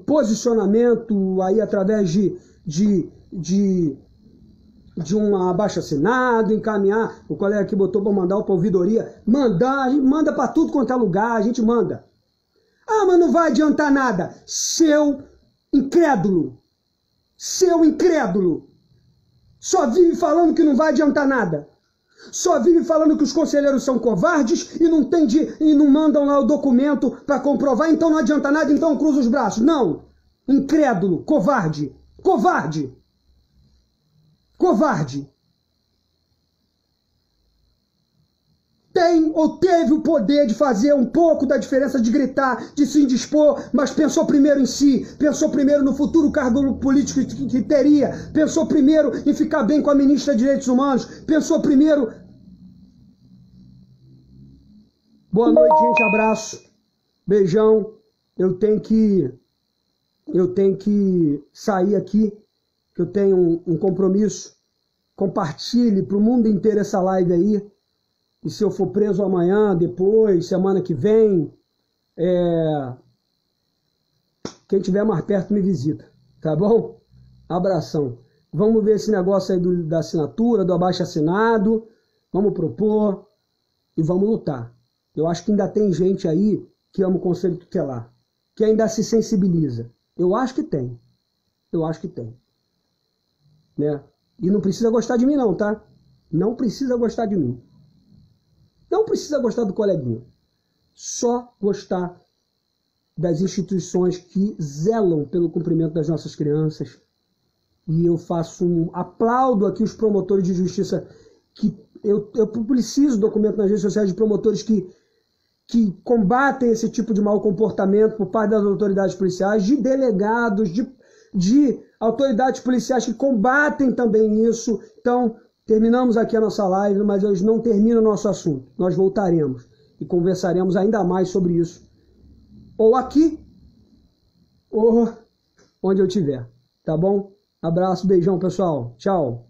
posicionamento aí através de um abaixo-assinado, encaminhar, o colega aqui botou para mandar para a ouvidoria, a gente manda para tudo quanto é lugar, a gente manda. Ah, mas não vai adiantar nada. Seu incrédulo, só vive falando que não vai adiantar nada. Só vive falando que os conselheiros são covardes e não mandam lá o documento para comprovar, então não adianta nada, então cruza os braços. Não, incrédulo, covarde. Tem ou teve o poder de fazer um pouco da diferença, de gritar, de se indispor, mas pensou primeiro em si, pensou primeiro no futuro cargo político que teria, pensou primeiro em ficar bem com a ministra de Direitos Humanos, pensou primeiro... Boa noite, gente, abraço, beijão, eu tenho que sair aqui, que eu tenho um compromisso. Compartilhe para o mundo inteiro essa live aí. E se eu for preso amanhã, depois, semana que vem, quem estiver mais perto me visita, tá bom? Abração. Vamos ver esse negócio aí da assinatura, do abaixo-assinado. vamos propor e vamos lutar. Eu acho que ainda tem gente aí que ama o Conselho Tutelar, que ainda se sensibiliza. Eu acho que tem. Eu acho que tem. Né? E não precisa gostar de mim não, tá? Não precisa gostar de mim. Não precisa gostar do coleguinha. Só gostar das instituições que zelam pelo cumprimento das nossas crianças. E eu aplaudo aqui os promotores de justiça, que eu preciso documento nas redes sociais de promotores que combatem esse tipo de mau comportamento por parte das autoridades policiais, de delegados, de autoridades policiais que combatem também isso. Então, terminamos aqui a nossa live, mas hoje não termina o nosso assunto. Nós voltaremos e conversaremos ainda mais sobre isso. Ou aqui, ou onde eu estiver. Tá bom? Abraço, beijão, pessoal. Tchau.